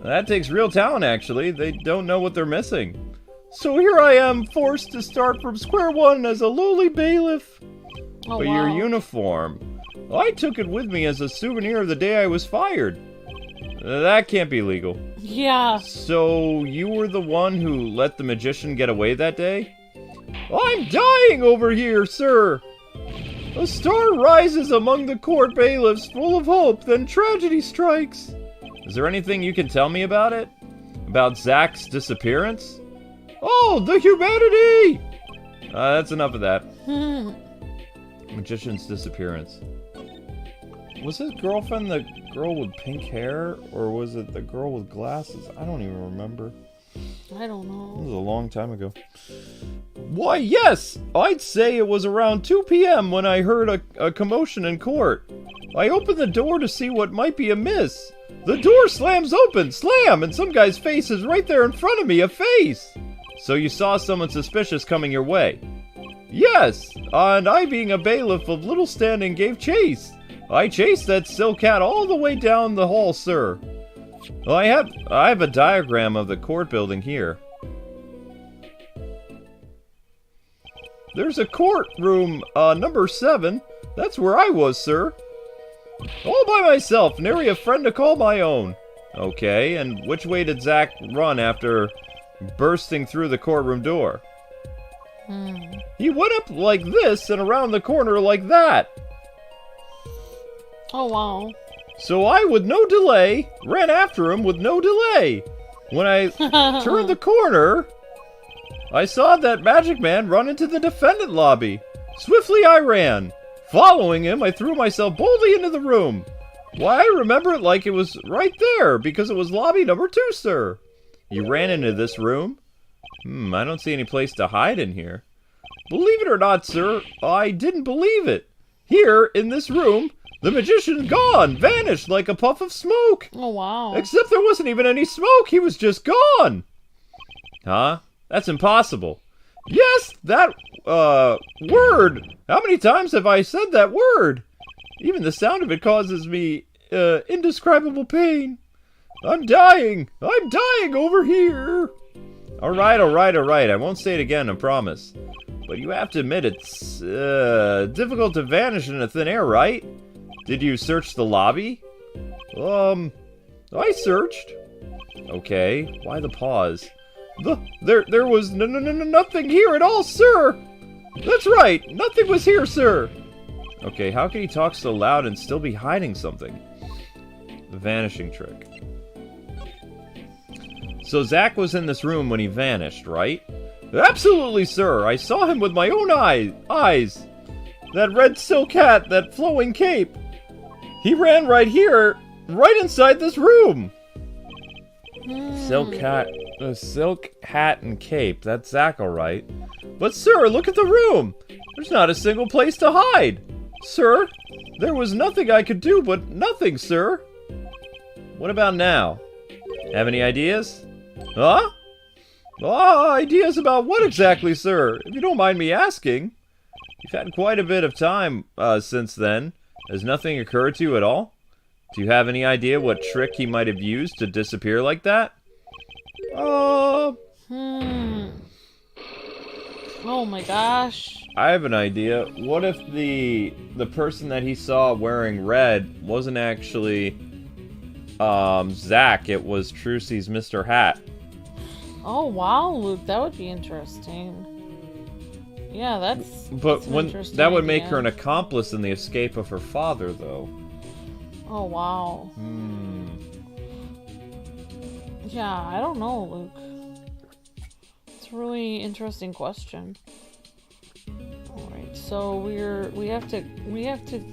That takes real talent, actually. They don't know what they're missing. So here I am, forced to start from square one as a lowly bailiff. Oh, but wow. your uniform, I took it with me as a souvenir of the day I was fired. That can't be legal. Yeah. So you were the one who let the magician get away that day? I'm dying over here, sir. A star rises among the court bailiffs full of hope, then tragedy strikes. Is there anything you can tell me about it? About Zach's disappearance? Oh, the humanity! That's enough of that. Magician's disappearance. Was his girlfriend the girl with pink hair? Or was it the girl with glasses? I don't even remember. I don't know. It was a long time ago. Why, yes! I'd say it was around 2 p.m. when I heard a commotion in court. I opened the door to see what might be amiss. The door slams open, slam, and some guy's face is right there in front of me, a face! So you saw someone suspicious coming your way? Yes, and I, being a bailiff of little standing, gave chase. I chased that silk cat all the way down the hall, sir. Well, I have a diagram of the court building here. There's a courtroom, number 7. That's where I was, sir. All by myself, nary a friend to call my own. Okay, and which way did Zach run after bursting through the courtroom door? He went up like this and around the corner like that. Oh, wow. So I, with no delay, ran after him with no delay. When I turned the corner, I saw that magic man run into the defendant lobby. Swiftly I ran. Following him, I threw myself boldly into the room. Why, I remember it like it was right there, because it was lobby number 2, sir. You ran into this room? I don't see any place to hide in here. Believe it or not, sir, I didn't believe it. Here, in this room, the magician's gone, vanished like a puff of smoke. Oh, wow. Except there wasn't even any smoke, he was just gone. Huh? That's impossible. Yes, that, word. How many times have I said that word? Even the sound of it causes me, indescribable pain. I'm dying over here. Alright, I won't say it again, I promise. But you have to admit it's, difficult to vanish into thin air, right? Did you search the lobby? I searched. Okay, why the pause? There was nothing here at all, sir! That's right, nothing was here, sir! Okay, how can he talk so loud and still be hiding something? The vanishing trick. So Zach was in this room when he vanished, right? Absolutely, sir! I saw him with my own eyes! That red silk hat, that flowing cape! He ran right here, right inside this room! Silk hat and cape, that's Zach, alright. But sir, look at the room! There's not a single place to hide! Sir, there was nothing I could do but nothing, sir! What about now? Have any ideas? Huh? Ideas about what exactly, sir? If you don't mind me asking. You've had quite a bit of time, since then. Has nothing occurred to you at all? Do you have any idea what trick he might have used to disappear like that? Oh my gosh. I have an idea. What if the person that he saw wearing red wasn't actually Zach, it was Trucy's Mr. Hat. Oh wow, Luke, that would be interesting. Yeah, that's that would make her an accomplice in the escape of her father, though. Oh wow. Yeah, I don't know, Luke. It's a really interesting question. Alright, so we have to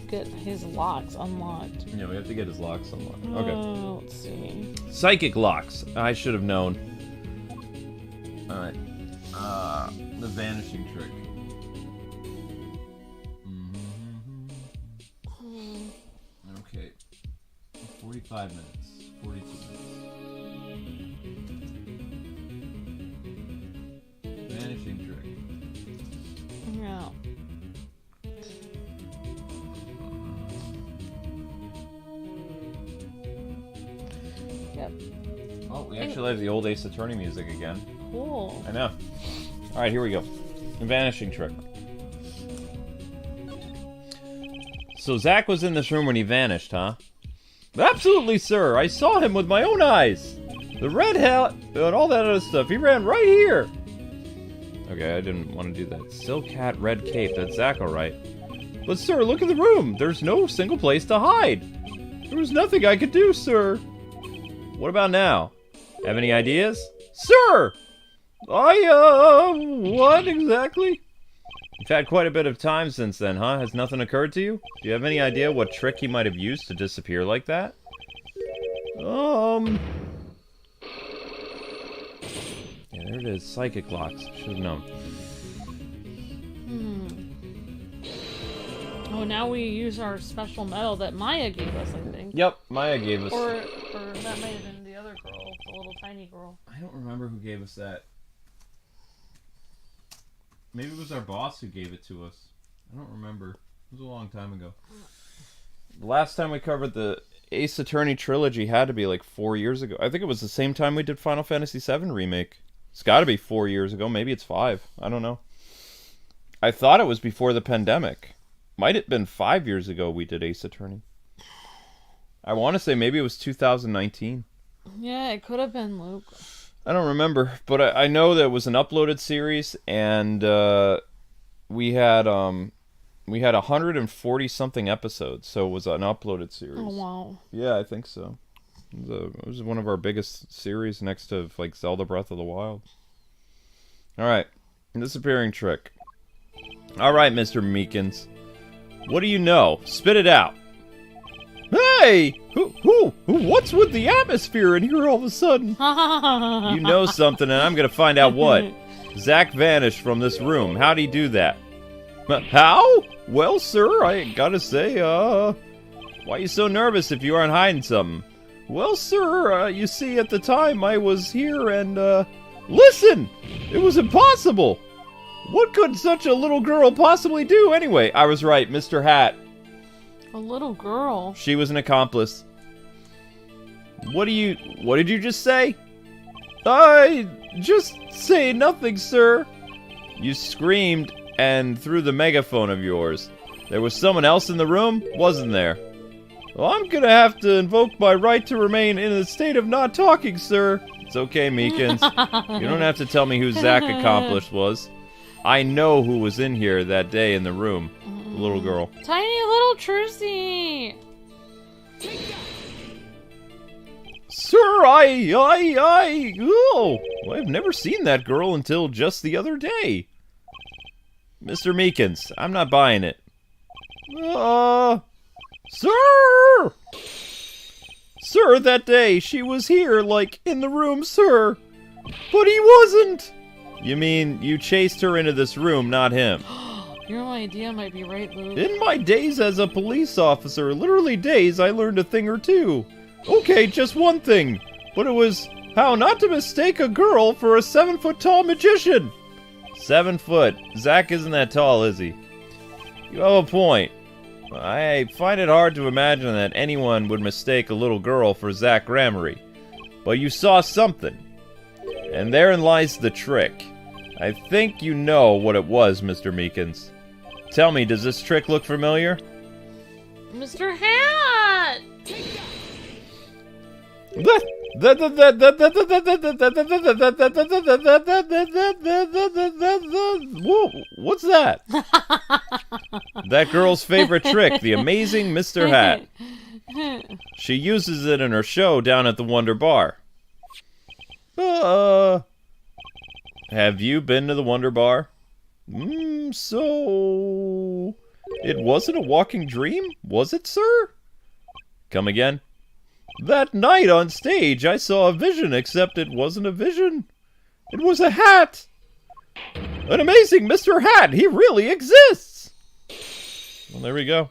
get his locks unlocked. Yeah, we have to get his locks unlocked. Okay. Let's see. Psychic locks. I should have known. Alright. The vanishing trick. Okay. 45 minutes. 42 minutes. Vanishing trick. Yeah. Yep. Oh, we actually have the old Ace Attorney music again. Cool. I know. Alright, here we go. The vanishing trick. So Zach was in this room when he vanished, huh? Absolutely, sir. I saw him with my own eyes. The red hat and all that other stuff. He ran right here. Okay, I didn't want to do that. Silk hat, red cape. That's Zach, alright. But, sir, look at the room. There's no single place to hide. There was nothing I could do, sir. What about now? Have any ideas? Sir! What exactly? You've had quite a bit of time since then, huh? Has nothing occurred to you? Do you have any idea what trick he might have used to disappear like that? Yeah, there it is. Psychic locks. Should have known. Oh, now we use our special medal that Maya gave us, I think. Yep, Maya gave us. Or that might have been the other girl, the little tiny girl. I don't remember who gave us that. Maybe it was our boss who gave it to us. I don't remember. It was a long time ago. The last time we covered the Ace Attorney Trilogy had to be like 4 years ago. I think it was the same time we did Final Fantasy VII Remake. It's got to be 4 years ago. Maybe it's 5. I don't know. I thought it was before the pandemic. Might have been 5 years ago we did Ace Attorney. I want to say maybe it was 2019. Yeah, it could have been, Luke. I don't remember, but I know that it was an uploaded series, and we had 140 something episodes, so it was an uploaded series. Oh wow! Yeah, I think so. It was one of our biggest series, next to like Zelda Breath of the Wild. All right, disappearing trick. All right, Mr. Meekins, what do you know? Spit it out. Hey! What's with the atmosphere in here all of a sudden? You know something, and I'm gonna find out what. Zach vanished from this room. How'd he do that? How? Well, sir, I gotta say, why you so nervous if you aren't hiding something? Well, sir, you see, at the time I was here and, listen! It was impossible! What could such a little girl possibly do anyway? I was right, Mr. Hat. A little girl? She was an accomplice. What did you just say? I just say nothing, sir. You screamed and threw the megaphone of yours. There was someone else in the room, wasn't there? Well, I'm gonna have to invoke my right to remain in a state of not talking, sir. It's okay, Meekins. You don't have to tell me who Zach accomplice was. I know who was in here that day in the room. The little girl. Tiny little Trucy! Sir, I've never seen that girl until just the other day. Mr. Meekins, I'm not buying it. Sir! Sir, that day, she was here, like, in the room, sir. But he wasn't! You mean, you chased her into this room, not him? Your idea might be right, Luke. In my days as a police officer, literally days, I learned a thing or two. Okay, just one thing. But it was how not to mistake a girl for a 7-foot-tall magician. 7 foot. Zach isn't that tall, is he? You have a point. I find it hard to imagine that anyone would mistake a little girl for Zach Gramery. But you saw something. And therein lies the trick. I think you know what it was, Mr. Meekins. Tell me, does this trick look familiar? Mr. Hat! Whoa, what's that? That girl's favorite trick, the amazing Mr. Hat. She uses it in her show down at the Wonder Bar. Have you been to the Wonder Bar? So... It wasn't a walking dream, was it, sir? Come again? That night on stage, I saw a vision, except it wasn't a vision. It was a hat! An amazing Mr. Hat! He really exists! Well, there we go.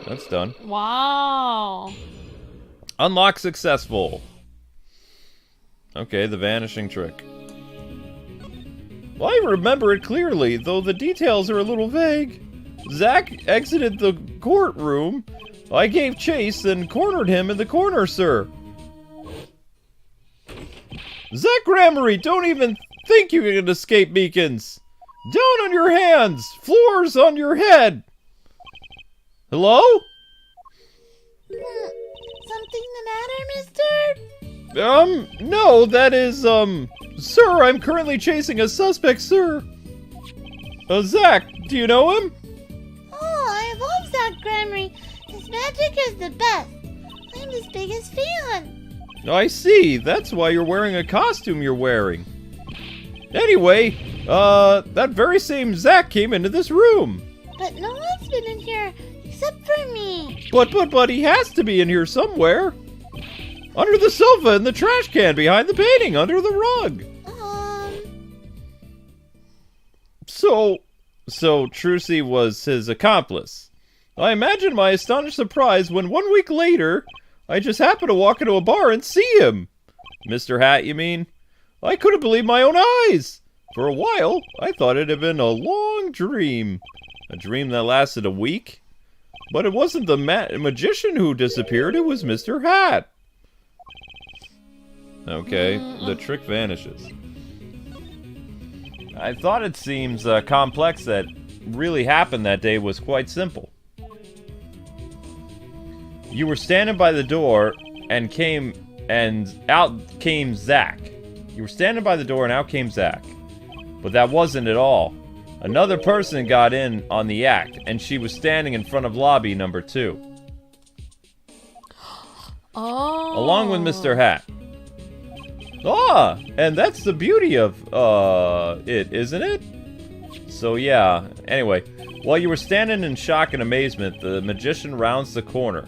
That's done. Wow. Unlock successful. Okay, the vanishing trick. Well, I remember it clearly, though the details are a little vague. Zach exited the courtroom. I gave chase and cornered him in the corner, sir. Zach Gramery, don't even think you can escape, Meekins. Down on your hands! Floors on your head! Hello? Something the matter, mister? No, that is, sir, I'm currently chasing a suspect, sir. Zach, do you know him? Oh, I love Zach Gramery. His magic is the best. I'm his biggest fan. I see. That's why you're wearing a costume you're wearing. Anyway, that very same Zach came into this room. But no one's been in here except for me. But he has to be in here somewhere. Under the sofa, in the trash can, behind the painting, under the rug. So Trucy was his accomplice. I imagine my astonished surprise when 1 week later, I just happened to walk into a bar and see him. Mr. Hat, you mean? I couldn't believe my own eyes. For a while, I thought it had been a long dream. A dream that lasted a week. But it wasn't the magician who disappeared, it was Mr. Hat. Okay, the trick vanishes. I thought it seems complex that really happened that day was quite simple. You were standing by the door and out came Zach. You were standing by the door and out came Zach. But that wasn't it all. Another person got in on the act, and she was standing in front of lobby number 2. Oh. Along with Mr. Hat. Ah, and that's the beauty of it, isn't it? So yeah, anyway, while you were standing in shock and amazement, the magician rounds the corner.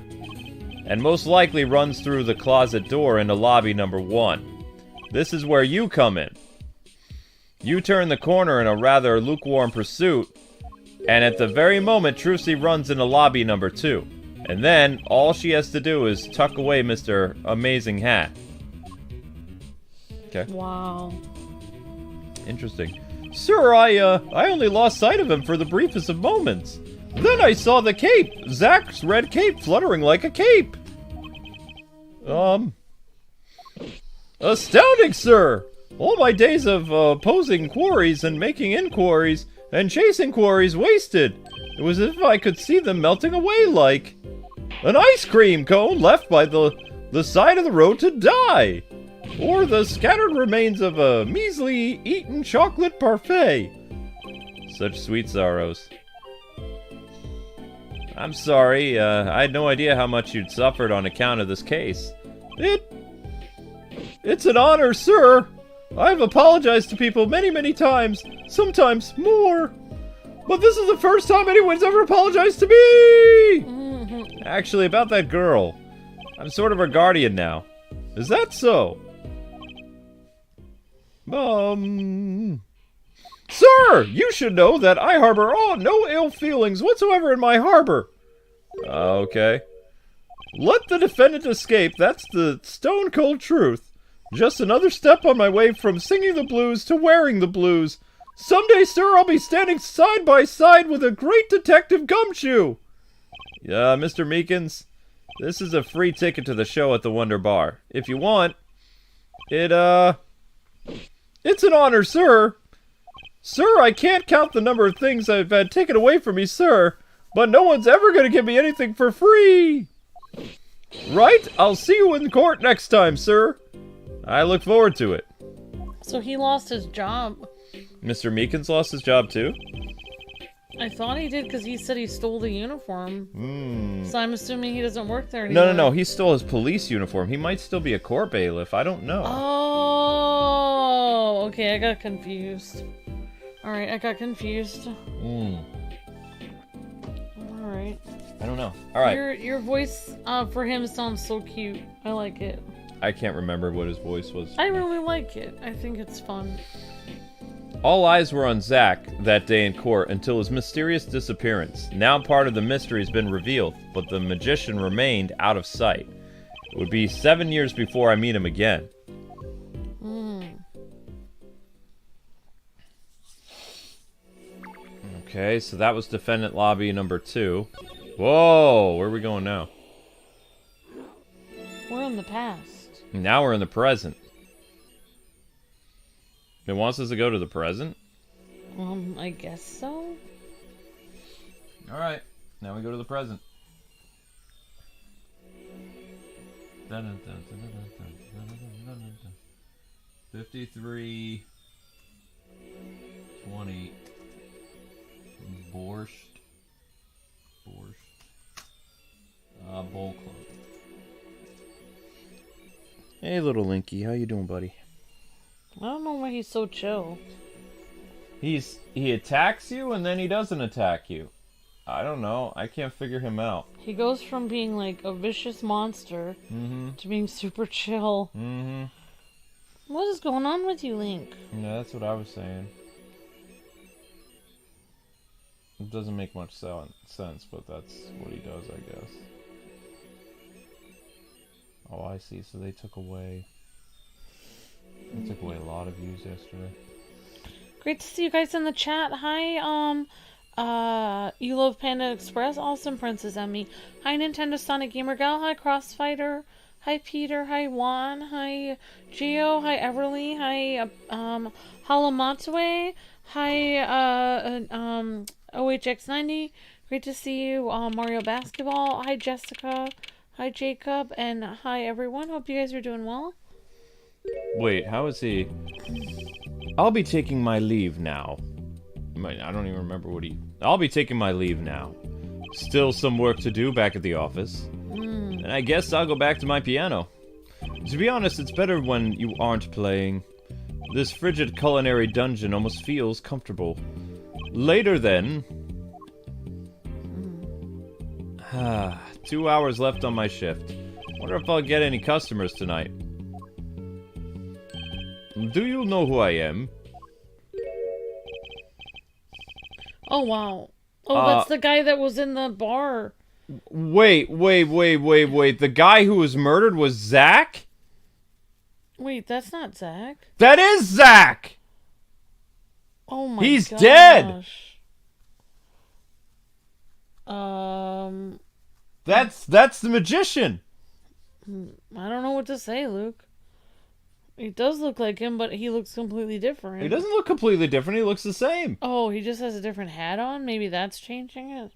and most likely runs through the closet door into lobby number 1. This is where you come in. You turn the corner in a rather lukewarm pursuit, and at the very moment Trucy runs into lobby number 2. And then, all she has to do is tuck away Mr. Amazing Hat. Okay. Wow. Interesting. Sir, I only lost sight of him for the briefest of moments. Then I saw the cape, Zach's red cape, fluttering like a cape. Astounding, sir! All my days of posing quarries and making inquiries and chasing quarries wasted. It was as if I could see them melting away like an ice cream cone left by the side of the road to die, or the scattered remains of a measly eaten chocolate parfait. Such sweet sorrows. I'm sorry, I had no idea how much you'd suffered on account of this case. It's an honor, sir. I've apologized to people many, many times, sometimes more. But this is the first time anyone's ever apologized to me! Actually, about that girl. I'm sort of her guardian now. Is that so? Sir! You should know that I harbor no ill feelings whatsoever in my harbor. Okay. Let the defendant escape, that's the stone-cold truth. Just another step on my way from singing the blues to wearing the blues. Someday, sir, I'll be standing side by side with a great detective Gumshoe. Mr. Meekins, this is a free ticket to the show at the Wonder Bar. If you want, it's an honor, sir. Sir, I can't count the number of things I've had taken away from me, sir, but no one's ever going to give me anything for free. Right? I'll see you in court next time, sir. I look forward to it. So he lost his job. Mr. Meekins lost his job too? I thought he did because he said he stole the uniform. So I'm assuming he doesn't work there anymore. No. He stole his police uniform. He might still be a court bailiff. I don't know. Oh, okay. I got confused. Alright, I got confused. Alright. I don't know. Alright. Your voice for him sounds so cute. I like it. I can't remember what his voice was. I really like it. I think it's fun. All eyes were on Zach that day in court until his mysterious disappearance. Now part of the mystery has been revealed, but the magician remained out of sight. It would be 7 years before I meet him again. Okay, so that was defendant lobby number 2. Whoa, where are we going now? We're in the past. Now we're in the present. It wants us to go to the present? I guess so. Alright, now we go to the present. 53 20 Borscht Bowl Club. Hey, little Linky, how you doing, buddy? I don't know why he's so chill. He attacks you and then he doesn't attack you. I don't know. I can't figure him out. He goes from being like a vicious monster to being super chill. What is going on with you, Link? Yeah, that's what I was saying. It doesn't make much sense, but that's what he does, I guess. Oh, I see. So they took away a lot of views yesterday. Great to see you guys in the chat. Hi, you love Panda Express. Awesome, Princess Emmy. Hi, Nintendo Sonic Gamer Gal. Hi, Crossfighter. Hi, Peter. Hi, Juan. Hi, Gio. Hi, Everly. Hi, Halamatue. Hi, OHX90. Great to see you. Mario Basketball. Hi, Jessica. Hi, Jacob. And hi, everyone. Hope you guys are doing well. Wait, how is he? I'll be taking my leave now. I don't even remember what he... I'll be taking my leave now. Still some work to do back at the office. And I guess I'll go back to my piano. To be honest, it's better when you aren't playing. This frigid culinary dungeon almost feels comfortable. Later then... 2 hours left on my shift. Wonder if I'll get any customers tonight. Do you know who I am? Oh, wow. Oh, that's the guy that was in the bar. Wait. The guy who was murdered was Zach? Wait, that's not Zach. That is Zach! Oh my He's gosh. dead! That's the magician! I don't know what to say, Luke. He does look like him, but he looks completely different. He doesn't look completely different, he looks the same. Oh, he just has a different hat on? Maybe that's changing it?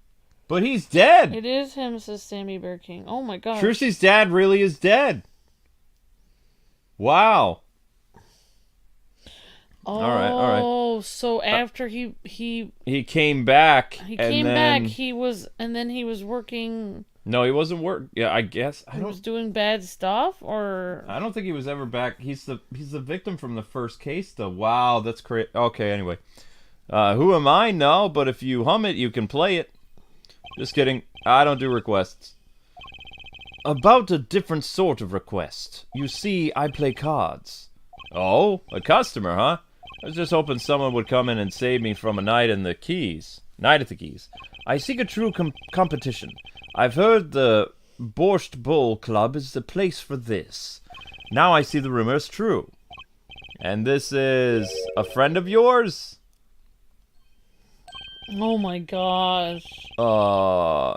But he's dead! It is him, says Sammy Bear King. Oh my gosh. Trucy's dad really is dead. Wow. Oh, all right. So after he came back. he was working. No, he wasn't Yeah, I guess He was doing bad stuff, or I don't think he was ever back. He's the victim from the first case, though. Wow, that's crazy. Okay, anyway, who am I? No, but if you hum it, you can play it. Just kidding. I don't do requests. About a different sort of request. You see, I play cards. Oh, a customer, huh? I was just hoping someone would come in and save me from a night at the Keys. I seek a true competition. I've heard the Borscht Bull Club is the place for this. Now I see the rumor is true. And this is a friend of yours? oh my gosh. Oh,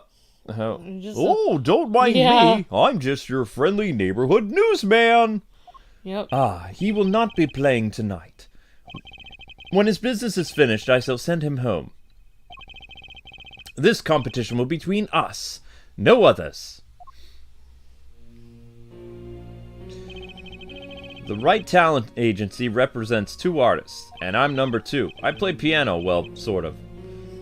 don't mind Yeah. me. I'm just your friendly neighborhood newsman. Yep. He will not be playing tonight. When his business is finished, I shall send him home. This competition will be between us, no others. The Wright Talent Agency represents 2 artists, and I'm number 2. I play piano, well, sort of.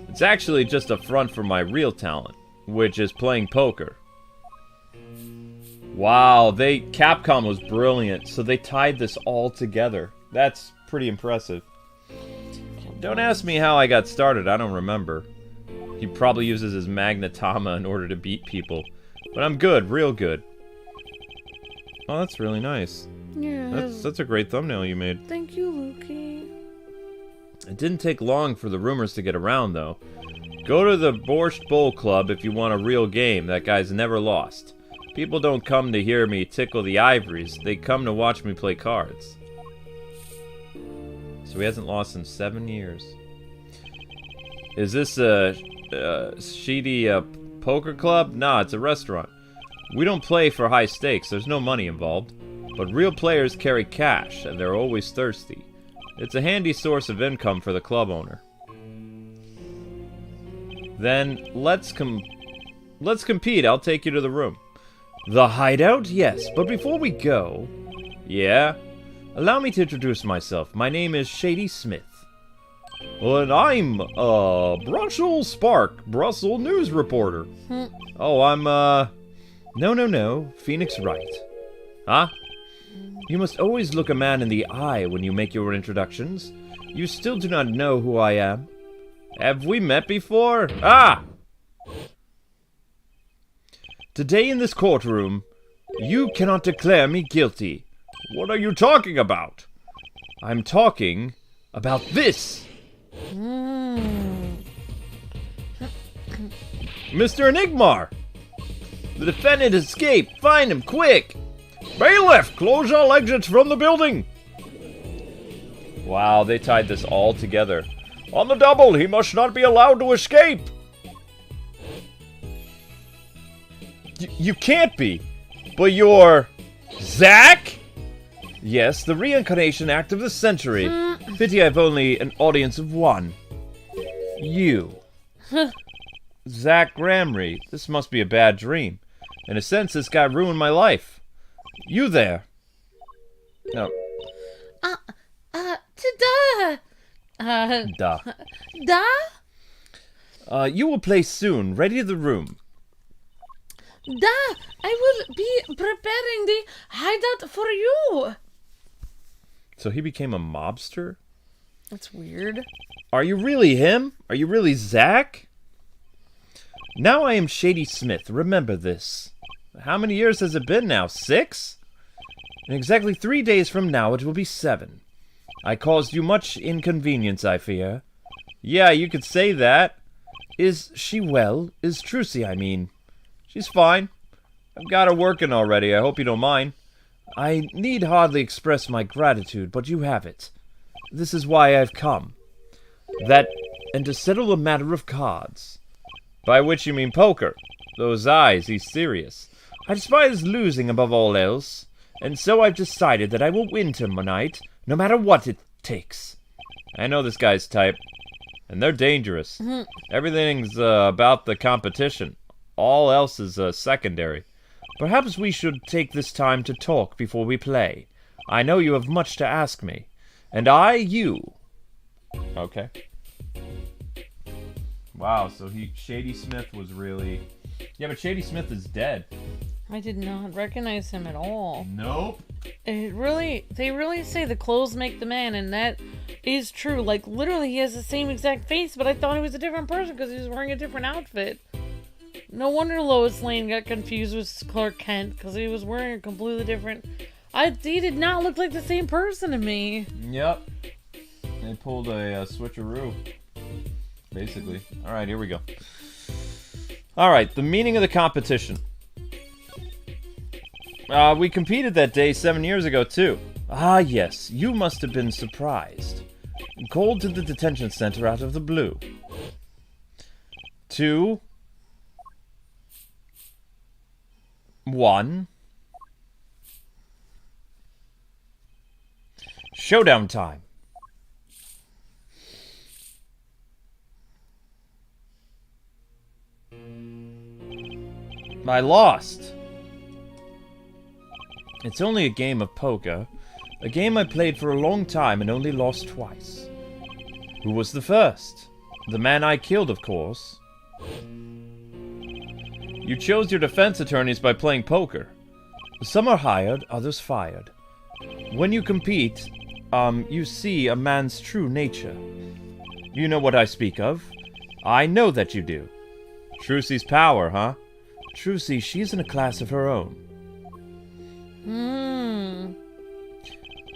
It's actually just a front for my real talent, which is playing poker. Wow, Capcom was brilliant, so they tied this all together. That's pretty impressive. Don't ask me how I got started, I don't remember. He probably uses his magnetama in order to beat people. But I'm good, real good. Oh, that's really nice. Yeah. That's a great thumbnail you made. Thank you, Lukey. It didn't take long for the rumors to get around, though. Go to the Borscht Bowl Club if you want a real game. That guy's never lost. People don't come to hear me tickle the ivories. They come to watch me play cards. So he hasn't lost in 7 years. Is this a Shadi poker club? Nah, it's a restaurant. We don't play for high stakes. There's no money involved. But real players carry cash, and they're always thirsty. It's a handy source of income for the club owner. Then let's compete. I'll take you to the room. The hideout? Yes, but before we go... Yeah? Allow me to introduce myself. My name is Shadi Smith. And I'm, Brussels Spark, Brussels news reporter. Oh, I'm, No, Phoenix Wright. Huh? You must always look a man in the eye when you make your introductions. You still do not know who I am. Have we met before? Ah! Today in this courtroom, you cannot declare me guilty. What are you talking about? I'm talking about this. Mr. Enigmar! The defendant escaped. Find him, quick! Bailiff, close all exits from the building! Wow, they tied this all together. On the double, he must not be allowed to escape! You can't be! But you're... Zach? Yes, the reincarnation act of the century. Pity I've only an audience of one. You. Zach Gramry, this must be a bad dream. In a sense, this guy ruined my life. You there. No. Ta-da! Duh. Da? You will play soon. Ready to the room. Da! I will be preparing the hideout for you! So he became a mobster? That's weird. Are you really him? Are you really Zach? Now I am Shadi Smith, remember this. How many years has it been now? 6? In exactly 3 days from now it will be 7. I caused you much inconvenience, I fear. Yeah, you could say that. Is she well? Is Trucy, I mean? She's fine. I've got her working already, I hope you don't mind. I need hardly express my gratitude, but you have it. This is why I've come. That, and to settle a matter of cards. By which you mean poker. Those eyes, he's serious. I despise losing above all else, and so I've decided that I will win tonight, no matter what it takes. I know this guy's type, and they're dangerous. Everything's about the competition. All else is secondary. Perhaps we should take this time to talk before we play. I know you have much to ask me, and I you. Okay. Wow, so Shadi Smith was really... Yeah, but Shadi Smith is dead. I did not recognize him at all. Nope. They really say the clothes make the man, and that is true. Like, literally, he has the same exact face, but I thought he was a different person because he was wearing a different outfit. No wonder Lois Lane got confused with Clark Kent, because he was wearing a completely different... He did not look like the same person to me. Yep. They pulled a switcheroo. Basically. Alright, here we go. Alright, the meaning of the competition. We competed that day 7 years ago, too. Ah, yes, you must have been surprised. Called to the detention center out of the blue. 2, 1. Showdown time. I lost. It's only a game of poker. A game I played for a long time and only lost twice. Who was the first? The man I killed, of course. You chose your defense attorneys by playing poker. Some are hired, others fired. When you compete, you see a man's true nature. You know what I speak of. I know that you do. Trucy's power, huh? Trucy, she's in a class of her own.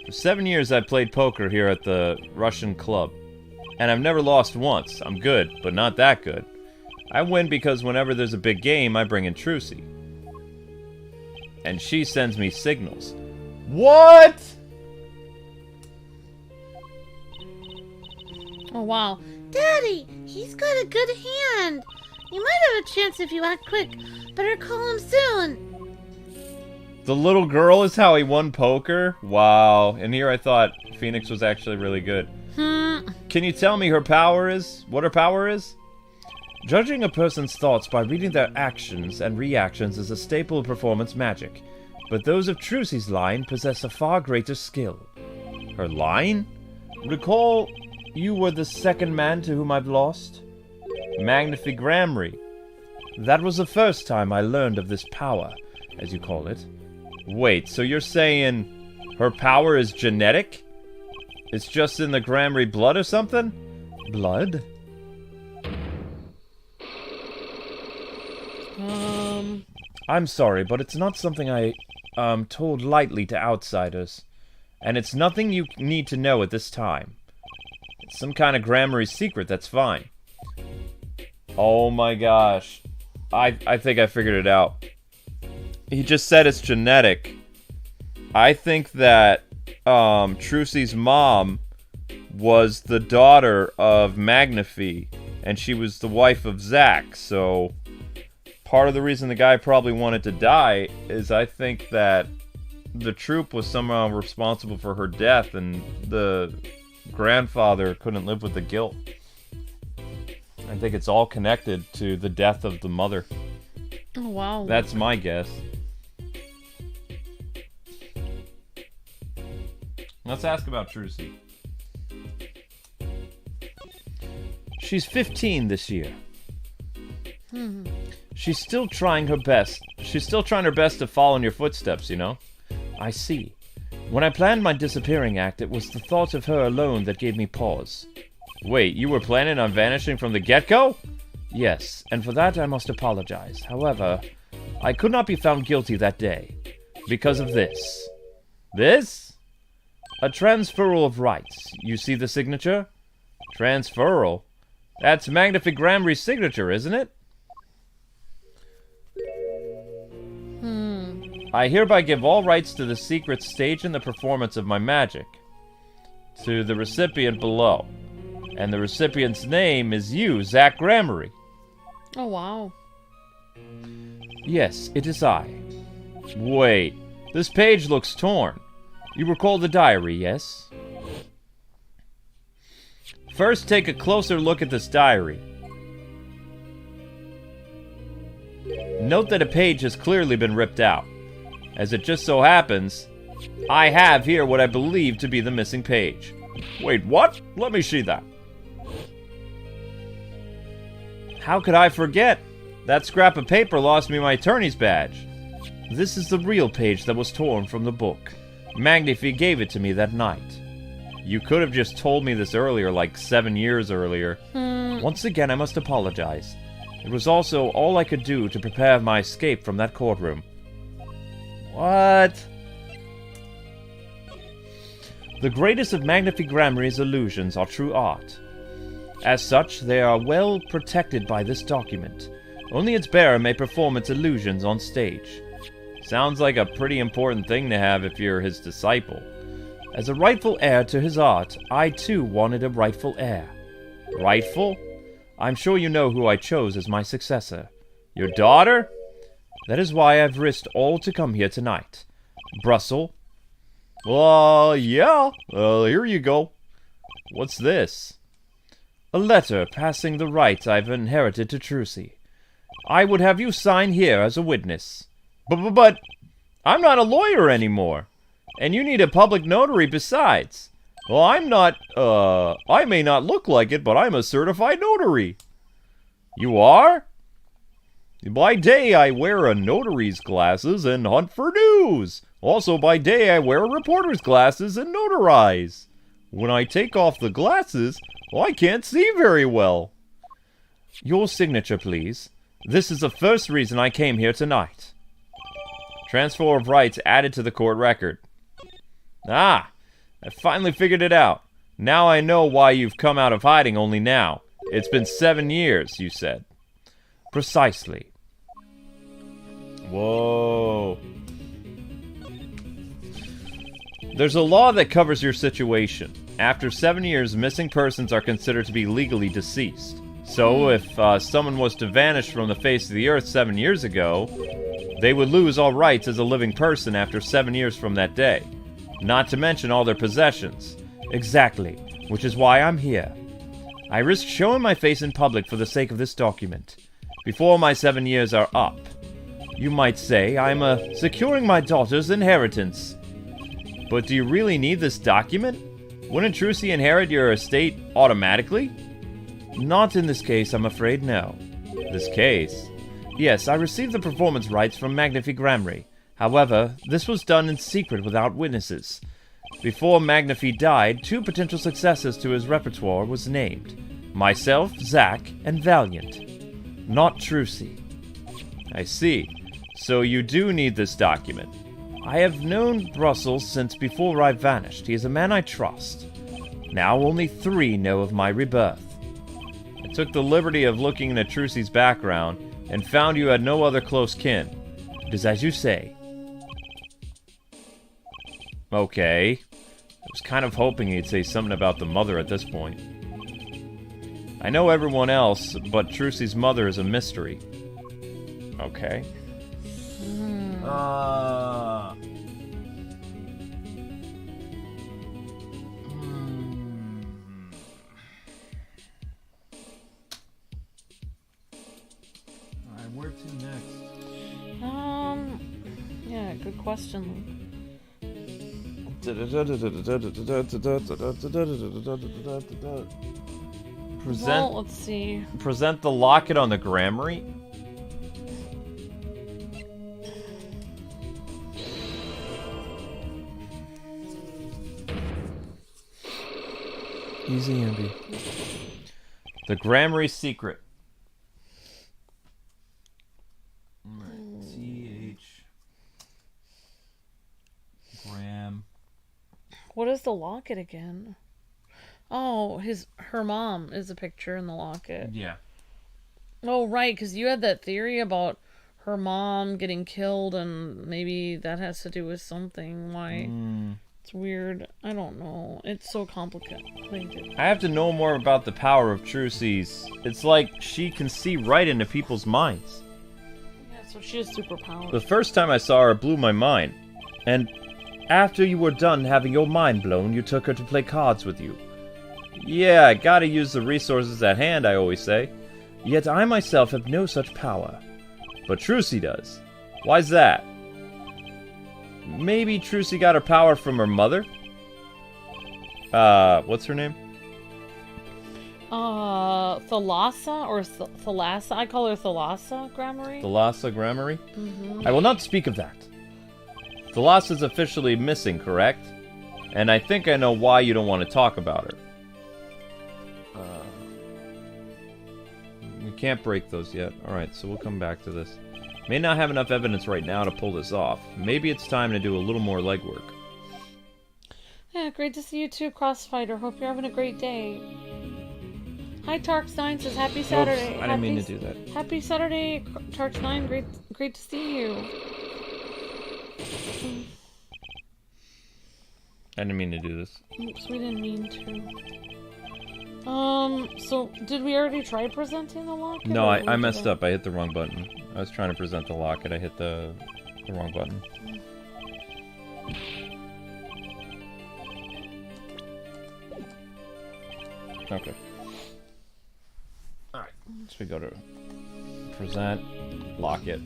For 7 years I played poker here at the Russian club. And I've never lost once. I'm good, but not that good. I win because whenever there's a big game, I bring in Trucy. And she sends me signals. What?! Oh, wow. Daddy, he's got a good hand. You might have a chance if you act quick. Better call him soon. The little girl is how he won poker? Wow. And here I thought Phoenix was actually really good. Can you tell me her power is? What her power is? Judging a person's thoughts by reading their actions and reactions is a staple of performance magic. But those of Trucy's line possess a far greater skill. Her line? Recall, you were the second man to whom I've lost? Magnifigramry. That was the first time I learned of this power, as you call it. Wait, so you're saying her power is genetic? It's just in the Gramry blood or something? Blood? I'm sorry, but it's not something I, told lightly to outsiders. And it's nothing you need to know at this time. It's some kind of Gramry secret, that's fine. Oh my gosh. I think I figured it out. He just said it's genetic. I think that Trucy's mom was the daughter of Magnify, and she was the wife of Zach, so part of the reason the guy probably wanted to die is I think that the troop was somehow responsible for her death, and the grandfather couldn't live with the guilt. I think it's all connected to the death of the mother. Oh, wow. That's my guess. Let's ask about Trucy. She's 15 this year. She's still trying her best. She's still trying her best to follow in your footsteps, you know? I see. When I planned my disappearing act, it was the thought of her alone that gave me pause. Wait, you were planning on vanishing from the get-go? Yes, and for that I must apologize. However, I could not be found guilty that day. Because of this. This? A transferal of rights. You see the signature? Transferal? That's Magnific Gramry's signature, isn't it? I hereby give all rights to the secret stage and the performance of my magic to the recipient below. And the recipient's name is you, Zach Gramry. Oh, wow. Yes, it is I. Wait, this page looks torn. You recall the diary, yes? First, take a closer look at this diary. Note that a page has clearly been ripped out. As it just so happens, I have here what I believe to be the missing page. Wait, what? Let me see that. How could I forget? That scrap of paper lost me my attorney's badge. This is the real page that was torn from the book. Magnifi gave it to me that night. You could have just told me this earlier, like 7 years earlier. Once again, I must apologize. It was also all I could do to prepare my escape from that courtroom. What? The greatest of Magnifi Gramry's illusions are true art. As such, they are well protected by this document. Only its bearer may perform its illusions on stage. Sounds like a pretty important thing to have if you're his disciple. As a rightful heir to his art, I too wanted a rightful heir. Rightful? I'm sure you know who I chose as my successor. Your daughter? That is why I've risked all to come here tonight. Brussels? Yeah. Here you go. What's this? A letter passing the rights I've inherited to Trucy. I would have you sign here as a witness. But I'm not a lawyer anymore. And you need a public notary besides. Well, I'm not, I may not look like it, but I'm a certified notary. You are? By day, I wear a notary's glasses and hunt for news. Also, by day, I wear a reporter's glasses and notarize. When I take off the glasses, well, I can't see very well. Your signature, please. This is the first reason I came here tonight. Transfer of rights added to the court record. Ah, I finally figured it out. Now I know why you've come out of hiding only now. It's been 7 years, you said. Precisely. Whoa. There's a law that covers your situation. After 7 years, missing persons are considered to be legally deceased. So, if someone was to vanish from the face of the earth 7 years ago, they would lose all rights as a living person after 7 years from that day. Not to mention all their possessions. Exactly, which is why I'm here. I risk showing my face in public for the sake of this document. Before my 7 years are up. You might say I'm securing my daughter's inheritance. But do you really need this document? Wouldn't Trucy inherit your estate automatically? Not in this case, I'm afraid, no. This case? Yes, I received the performance rights from Magnifi Gramry. However, this was done in secret without witnesses. Before Magnifi died, 2 potential successors to his repertoire was named. Myself, Zach, and Valiant. Not Trucy. I see. So you do need this document. I have known Brussels since before I vanished. He is a man I trust. Now only 3 know of my rebirth. I took the liberty of looking into Trucy's background and found you had no other close kin. It is as you say. Okay. I was kind of hoping he'd say something about the mother at this point. I know everyone else, but Trucy's mother is a mystery. Okay. Alright, where to next? Yeah, good question. Well, let's see. Present the locket on the Gramry? Easy, Andy. The Gramry secret. What is the locket again? Oh, her mom is a picture in the locket. Yeah. Oh, right, because you had that theory about her mom getting killed, and maybe that has to do with something. Why? It's weird. I don't know. It's so complicated. I have to know more about the power of Trucy's. It's like she can see right into people's minds. Yeah, so she has superpowers. The first time I saw her, it blew my mind. And after you were done having your mind blown, you took her to play cards with you. Yeah, I gotta use the resources at hand, I always say. Yet I myself have no such power. But Trucy does. Why's that? Maybe Trucy got her power from her mother? What's her name? Thalassa or Thalassa? I call her Thalassa Grammary. Thalassa Grammary? I will not speak of that. Thalassa's officially missing, correct? And I think I know why you don't want to talk about her. We can't break those yet. Alright, so we'll come back to this. May not have enough evidence right now to pull this off. Maybe it's time to do a little more legwork. Yeah, great to see you too, Crossfighter. Hope you're having a great day. Hi, Tarks9 says happy Saturday. Oops, I didn't mean to do that. Happy Saturday, Tarks9. Great to see you. I didn't mean to do this. Oops, we didn't mean to. So did we already try presenting the locket? No, I messed up. I hit the wrong button. I was trying to present the locket. I hit the wrong button. Okay. Alright. So we go to present locket.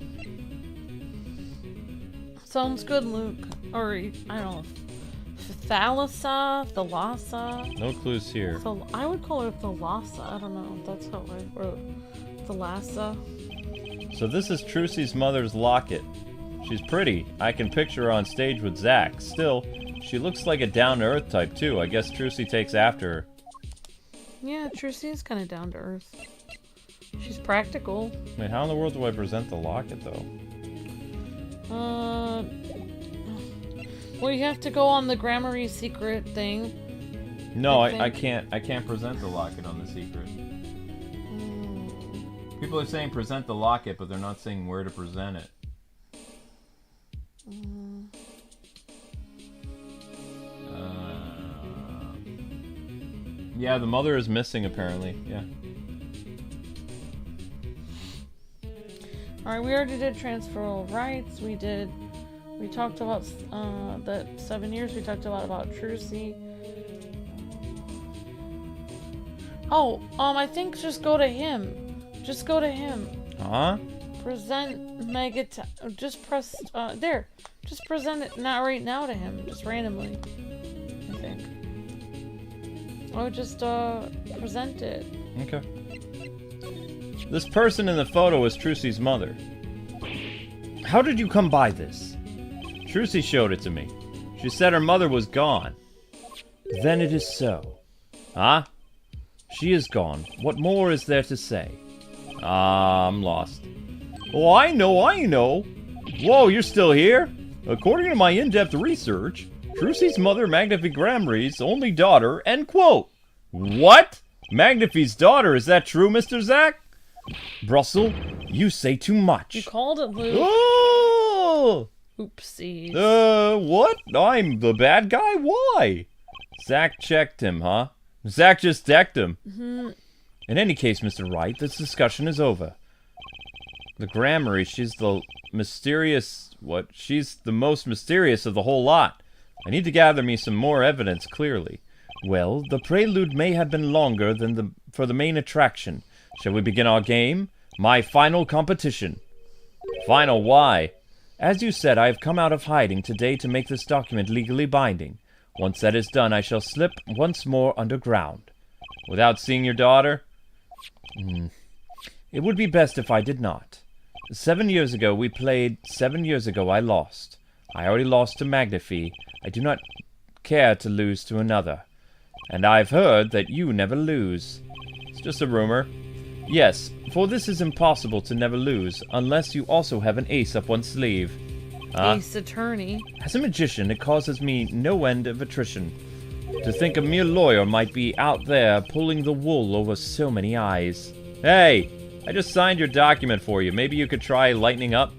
Sounds good, Luke. Or, I don't know. Thalassa? No clues here. I would call her Thalassa. I don't know. That's how I wrote. Thalassa. So this is Trucy's mother's locket. She's pretty. I can picture her on stage with Zach. Still, she looks like a down-to-earth type too. I guess Trucy takes after her. Yeah, Trucy is kind of down-to-earth. She's practical. Wait, how in the world do I present the locket, though? Well, you have to go on the Grammary secret thing. No, I can't present the locket on the secret. People are saying present the locket, but they're not saying where to present it. Yeah, the mother is missing, apparently. Yeah. Alright, we already did transferable rights. We talked about the 7 years. We talked a lot about Trucy. Oh, I think just go to him. Just go to him. Huh? Present just press, there. Just present it not right now to him. Just randomly. I think. I would just, present it. Okay. This person in the photo is Trucy's mother. How did you come by this? Trucy showed it to me. She said her mother was gone. Then it is so. Huh? She is gone. What more is there to say? I'm lost. Oh, I know. Whoa, you're still here? According to my in-depth research, Trucy's mother, Magnifi Gramry's only daughter, end quote. What? Magnifi's daughter, is that true, Mr. Zach? Brussel, you say too much. You called it, Luke. Oh! Oopsies. What? I'm the bad guy? Why? Zach checked him, huh? Zach just decked him. In any case, Mr. Wright, this discussion is over. The Grammary, she's the mysterious... What? She's the most mysterious of the whole lot. I need to gather me some more evidence, clearly. Well, the prelude may have been longer than for the main attraction. Shall we begin our game? My final competition. Final why? As you said, I have come out of hiding today to make this document legally binding. Once that is done, I shall slip once more underground. Without seeing your daughter? It would be best if I did not. 7 years ago we played. 7 years ago I lost. I already lost to Magnifi. I do not care to lose to another. And I've heard that you never lose. It's just a rumor. Yes, for this is impossible to never lose, unless you also have an ace up one's sleeve. Ace Attorney. As a magician, it causes me no end of attrition. To think a mere lawyer might be out there pulling the wool over so many eyes. Hey, I just signed your document for you. Maybe you could try lightening up?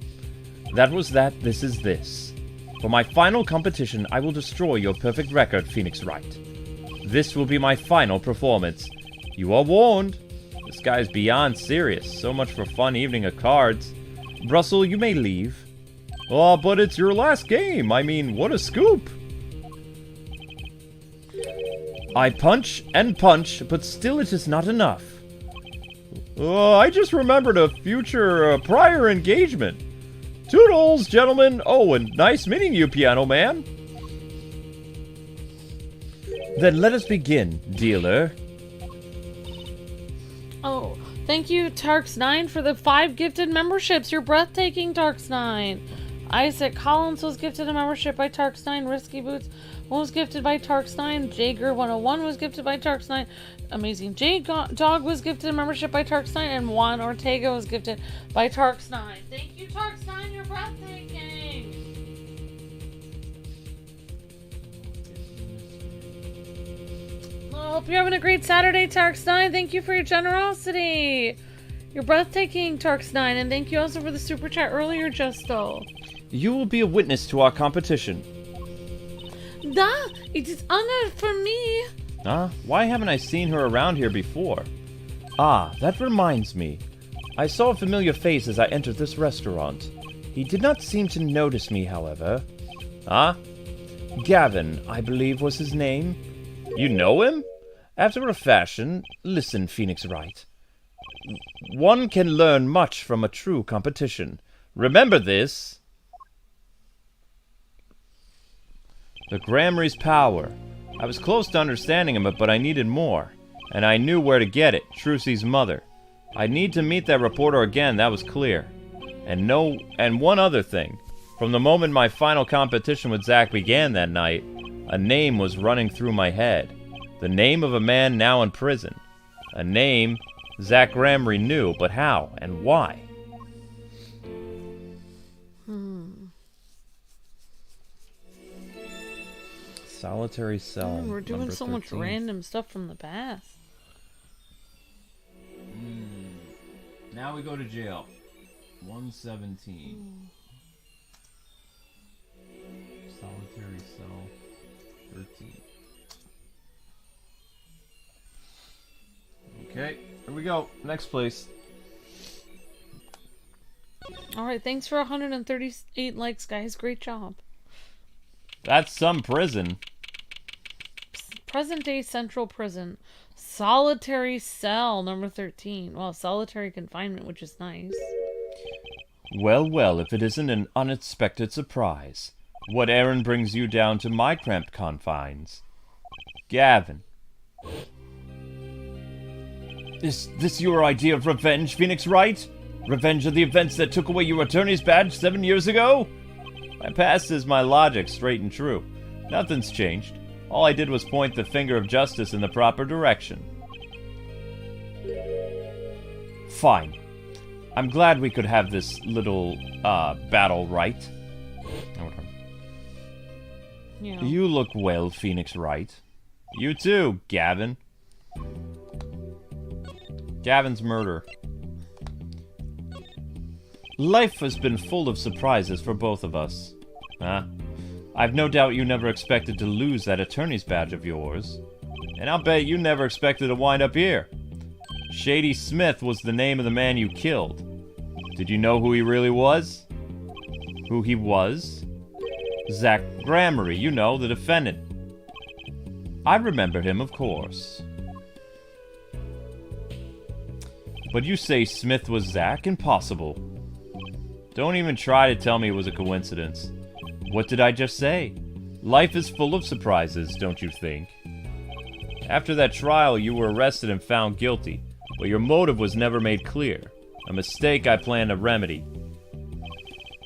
That was that, this is this. For my final competition, I will destroy your perfect record, Phoenix Wright. This will be my final performance. You are warned. This guy's beyond serious. So much for fun evening of cards. Russell, you may leave. Oh, but it's your last game. I mean, what a scoop. I punch and punch, but still it is not enough. I just remembered a future prior engagement. Toodles, gentlemen. Oh, and nice meeting you, Piano Man. Then let us begin, dealer. Oh, thank you, Tarks9, for the 5 gifted memberships. You're breathtaking, Tarks9. Isaac Collins was gifted a membership by Tarks9. Risky Boots was gifted by Tarks9. Jager101 was gifted by Tarks9. Amazing J-Dog was gifted a membership by Tarks9. And Juan Ortega was gifted by Tarks9. Thank you, Tarks9. You're breathtaking. I hope you're having a great Saturday, Tarks9. Thank you for your generosity. You're breathtaking, Tarks9. And thank you also for the super chat earlier, Justo. You will be a witness to our competition. It is honored for me. Why haven't I seen her around here before? That reminds me. I saw a familiar face as I entered this restaurant. He did not seem to notice me, however. Gavin, I believe was his name. You know him? After a fashion. Listen, Phoenix Wright. One can learn much from a true competition. Remember this. The Gramarye's power. I was close to understanding him, but I needed more. And I knew where to get it, Trucy's mother. I need to meet that reporter again, that was clear. And one other thing. From the moment my final competition with Zach began that night, a name was running through my head. The name of a man now in prison. A name Zach Gramarye knew, but how and why? Solitary cell. We're doing so 13. much random stuff from the past. Now we go to jail. 117. Solitary cell 13. Okay, here we go. Next place. Alright, thanks for 138 likes, guys. Great job. That's some prison. Present day Central Prison. Solitary cell number 13. Well, solitary confinement, which is nice. Well, well, if it isn't an unexpected surprise. What errand brings you down to my cramped confines? Gavin. Is this your idea of revenge, Phoenix Wright? Revenge of the events that took away your attorney's badge 7 years ago? My past is my logic, straight and true. Nothing's changed. All I did was point the finger of justice in the proper direction. Fine. I'm glad we could have this little, battle right. Yeah. You look well, Phoenix Wright. You too, Gavin. Gavin's murder. Life has been full of surprises for both of us. I've no doubt you never expected to lose that attorney's badge of yours. And I'll bet you never expected to wind up here. Shadi Smith was the name of the man you killed. Did you know who he really was? Who he was? Zach Gramarye, you know, the defendant. I remember him, of course. But you say Smith was Zach? Impossible. Don't even try to tell me it was a coincidence. What did I just say? Life is full of surprises, don't you think? After that trial, you were arrested and found guilty, but your motive was never made clear. A mistake I plan to remedy.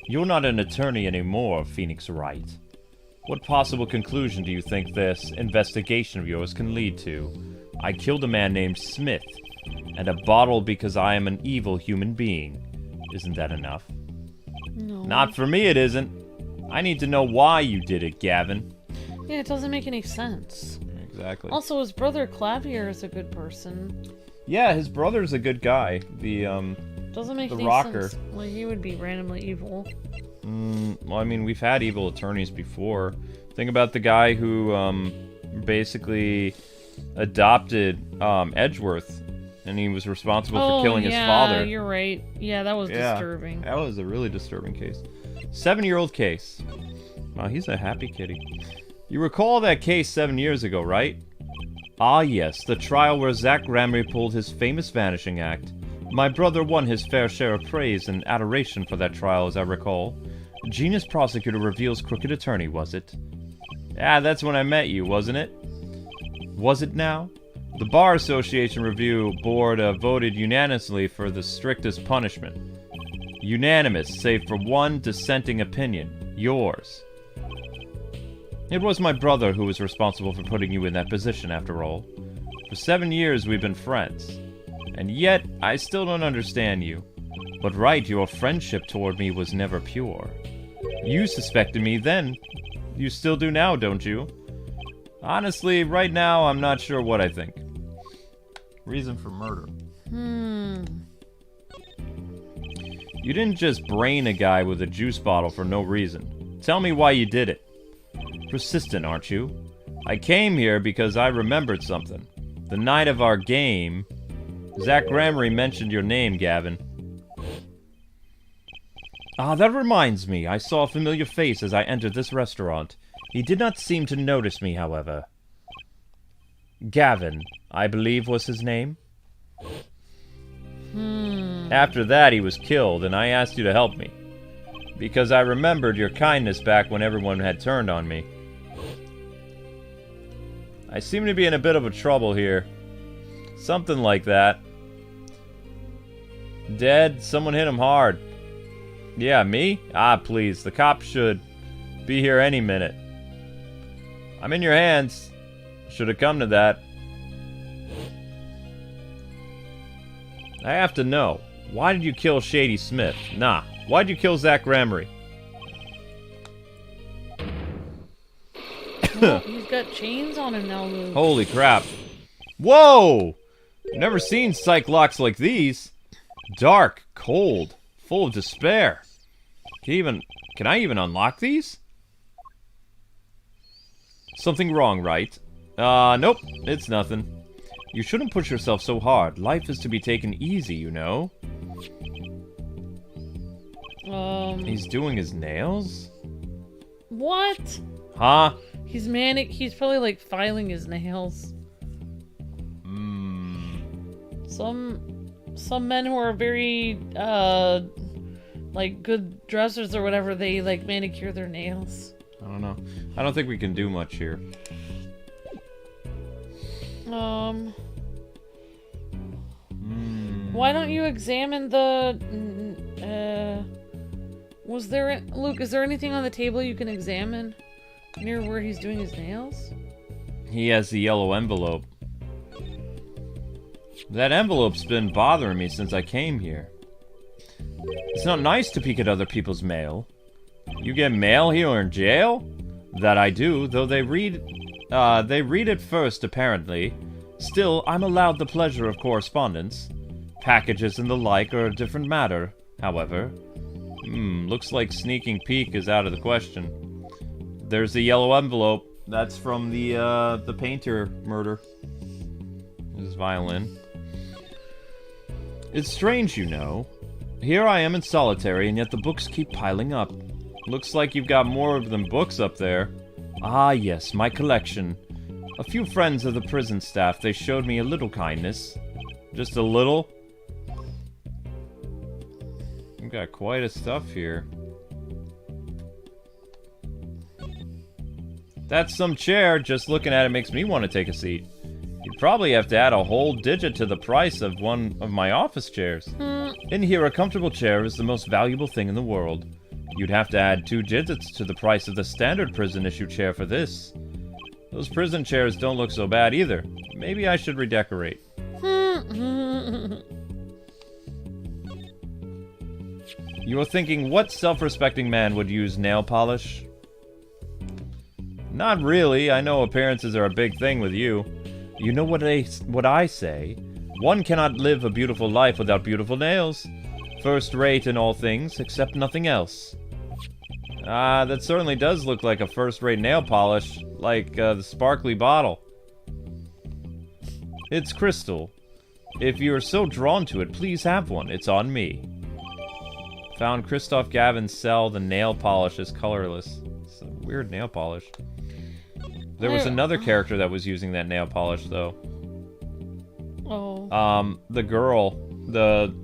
You're not an attorney anymore, Phoenix Wright. What possible conclusion do you think this investigation of yours can lead to? I killed a man named Smith, and a bottle because I am an evil human being. Isn't that enough? No. Not for me, it isn't. I need to know why you did it, Gavin. Yeah, it doesn't make any sense. Exactly. Also, his brother Clavier is a good person. Yeah, his brother's a good guy. The Doesn't make the any rocker. sense. Like, he would be randomly evil. Well, I mean, we've had evil attorneys before. Think about the guy who basically adopted Edgeworth, and he was responsible for killing his father. Yeah, you're right. Yeah, that was disturbing. That was a really disturbing case. 7-year-old case. Wow, he's a happy kitty. You recall that case 7 years ago, right? Ah, yes, the trial where Zach Gramry pulled his famous Vanishing act. My brother won his fair share of praise and adoration for that trial, as I recall. Genius prosecutor reveals crooked attorney, was it? Ah, that's when I met you, wasn't it? Was it now? The Bar Association Review Board voted unanimously for the strictest punishment. Unanimous, save for one dissenting opinion. Yours. It was my brother who was responsible for putting you in that position, after all. For 7 years we've been friends. And yet, I still don't understand you. But Wright, your friendship toward me was never pure. You suspected me then. You still do now, don't you? Honestly, right now, I'm not sure what I think. Reason for murder. You didn't just brain a guy with a juice bottle for no reason. Tell me why you did it. Persistent, aren't you? I came here because I remembered something. The night of our game, Zach Gramry mentioned your name, Gavin. Ah, that reminds me. I saw a familiar face as I entered this restaurant. He did not seem to notice me, however. Gavin, I believe was his name. After that, he was killed, and I asked you to help me. Because I remembered your kindness back when everyone had turned on me. I seem to be in a bit of a trouble here. Something like that. Dead, someone hit him hard. Yeah, me? Ah, please, the cops should be here any minute. I'm in your hands. Should have come to that. I have to know. Why did you kill Shadi Smith? Nah. Why'd you kill Zach Gramry? Oh, he's got chains on him now, Luke. Holy crap. Whoa! Never seen psych locks like these. Dark, cold, full of despair. Can I even unlock these? Something wrong, right? Nope, it's nothing. You shouldn't push yourself so hard. Life is to be taken easy, you know? He's doing his nails? What? Huh? He's manic. He's probably like filing his nails. Some men who are very like good dressers or whatever, they like manicure their nails. I don't know. I don't think we can do much here. Why don't you examine the was there, Luke, is there anything on the table you can examine near where he's doing his nails? He has the yellow envelope. That envelope's been bothering me since I came here. It's not nice to peek at other people's mail. You get mail here or in jail? That I do, though they read it first, apparently. Still, I'm allowed the pleasure of correspondence. Packages and the like are a different matter, however. Looks like sneaking peek is out of the question. There's the yellow envelope. That's from the painter murder. His violin. It's strange, you know. Here I am in solitary, and yet the books keep piling up. Looks like you've got more of them books up there. Ah, yes, my collection. A few friends of the prison staff, they showed me a little kindness. Just a little. We've got quite a stuff here. That's some chair. Just looking at it makes me want to take a seat. You'd probably have to add a whole digit to the price of one of my office chairs. In here, a comfortable chair is the most valuable thing in the world. You'd have to add 2 digits to the price of the standard prison-issue chair for this. Those prison chairs don't look so bad either. Maybe I should redecorate. You're thinking, what self-respecting man would use nail polish? Not really. I know appearances are a big thing with you. You know what I say? One cannot live a beautiful life without beautiful nails. First rate in all things, except nothing else. Ah, that certainly does look like a first-rate nail polish, like the sparkly bottle. It's crystal. If you're so drawn to it, please have one. It's on me. Found Christoph Gavin's cell. The nail polish is colorless. It's a weird nail polish. There was another character that was using that nail polish, though. Oh. The girl, the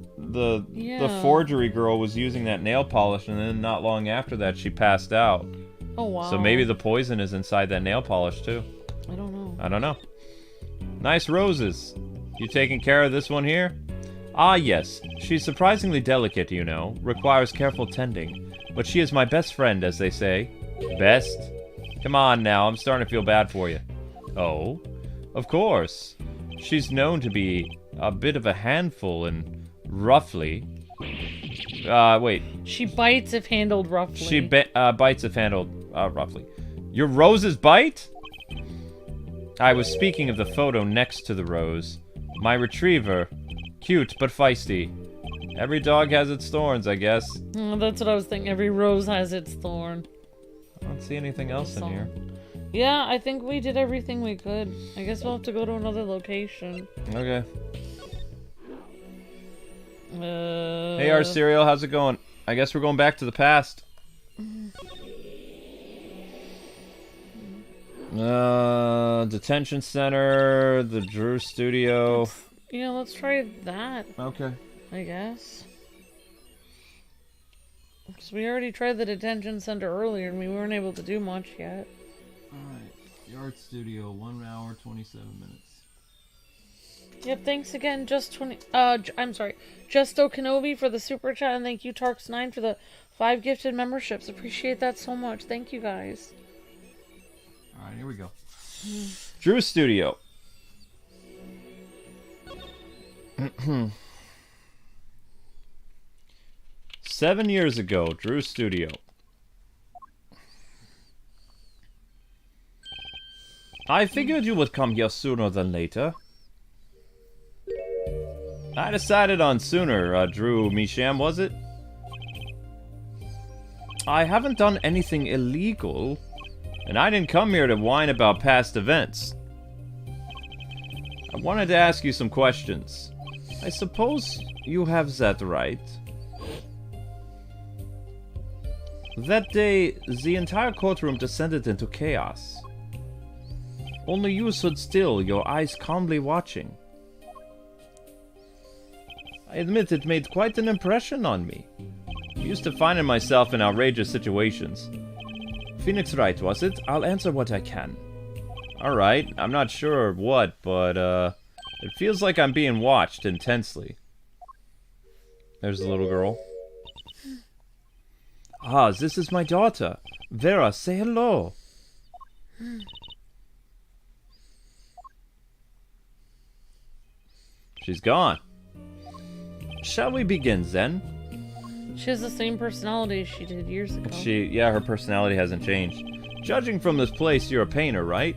forgery girl was using that nail polish, and then not long after that, she passed out. Oh, wow. So maybe the poison is inside that nail polish, too. I don't know. I don't know. Nice roses. You taking care of this one here? Ah, yes. She's surprisingly delicate, you know. Requires careful tending. But she is my best friend, as they say. Best? Come on now, I'm starting to feel bad for you. Oh? Of course. She's known to be a bit of a handful and roughly... wait. She bites if handled roughly. She bites if handled roughly. Your roses bite? I was speaking of the photo next to the rose. My retriever. Cute, but feisty. Every dog has its thorns, I guess. That's what I was thinking. Every rose has its thorn. I don't see anything else in here. Yeah, I think we did everything we could. I guess we'll have to go to another location. Okay. Hey, our cereal, how's it going? I guess we're going back to the past. Detention center, the Drew studio. Yeah, let's try that. Okay. I guess. Because we already tried the detention center earlier and we weren't able to do much yet. Alright. Yard studio, 1 hour, 27 minutes. Yep, thanks again, I'm sorry, Justo Kenobi for the super chat, and thank you Tarks9 for the 5 gifted memberships. Appreciate that so much. Thank you guys. Alright, here we go. Drew Studio. 7 years ago, Drew Studio. I figured you would come here sooner than later. I decided on sooner, Drew Misham, was it? I haven't done anything illegal, and I didn't come here to whine about past events. I wanted to ask you some questions. I suppose you have that right. That day, the entire courtroom descended into chaos. Only you stood still, your eyes calmly watching. I admit it made quite an impression on me. I'm used to finding myself in outrageous situations. Phoenix Wright, was it? I'll answer what I can. Alright, I'm not sure what, but, it feels like I'm being watched intensely. There's the little girl. Ah, this is my daughter. Vera, say hello. She's gone. Shall we begin, then? She has the same personality as she did years ago. Yeah, her personality hasn't changed. Judging from this place, you're a painter, right?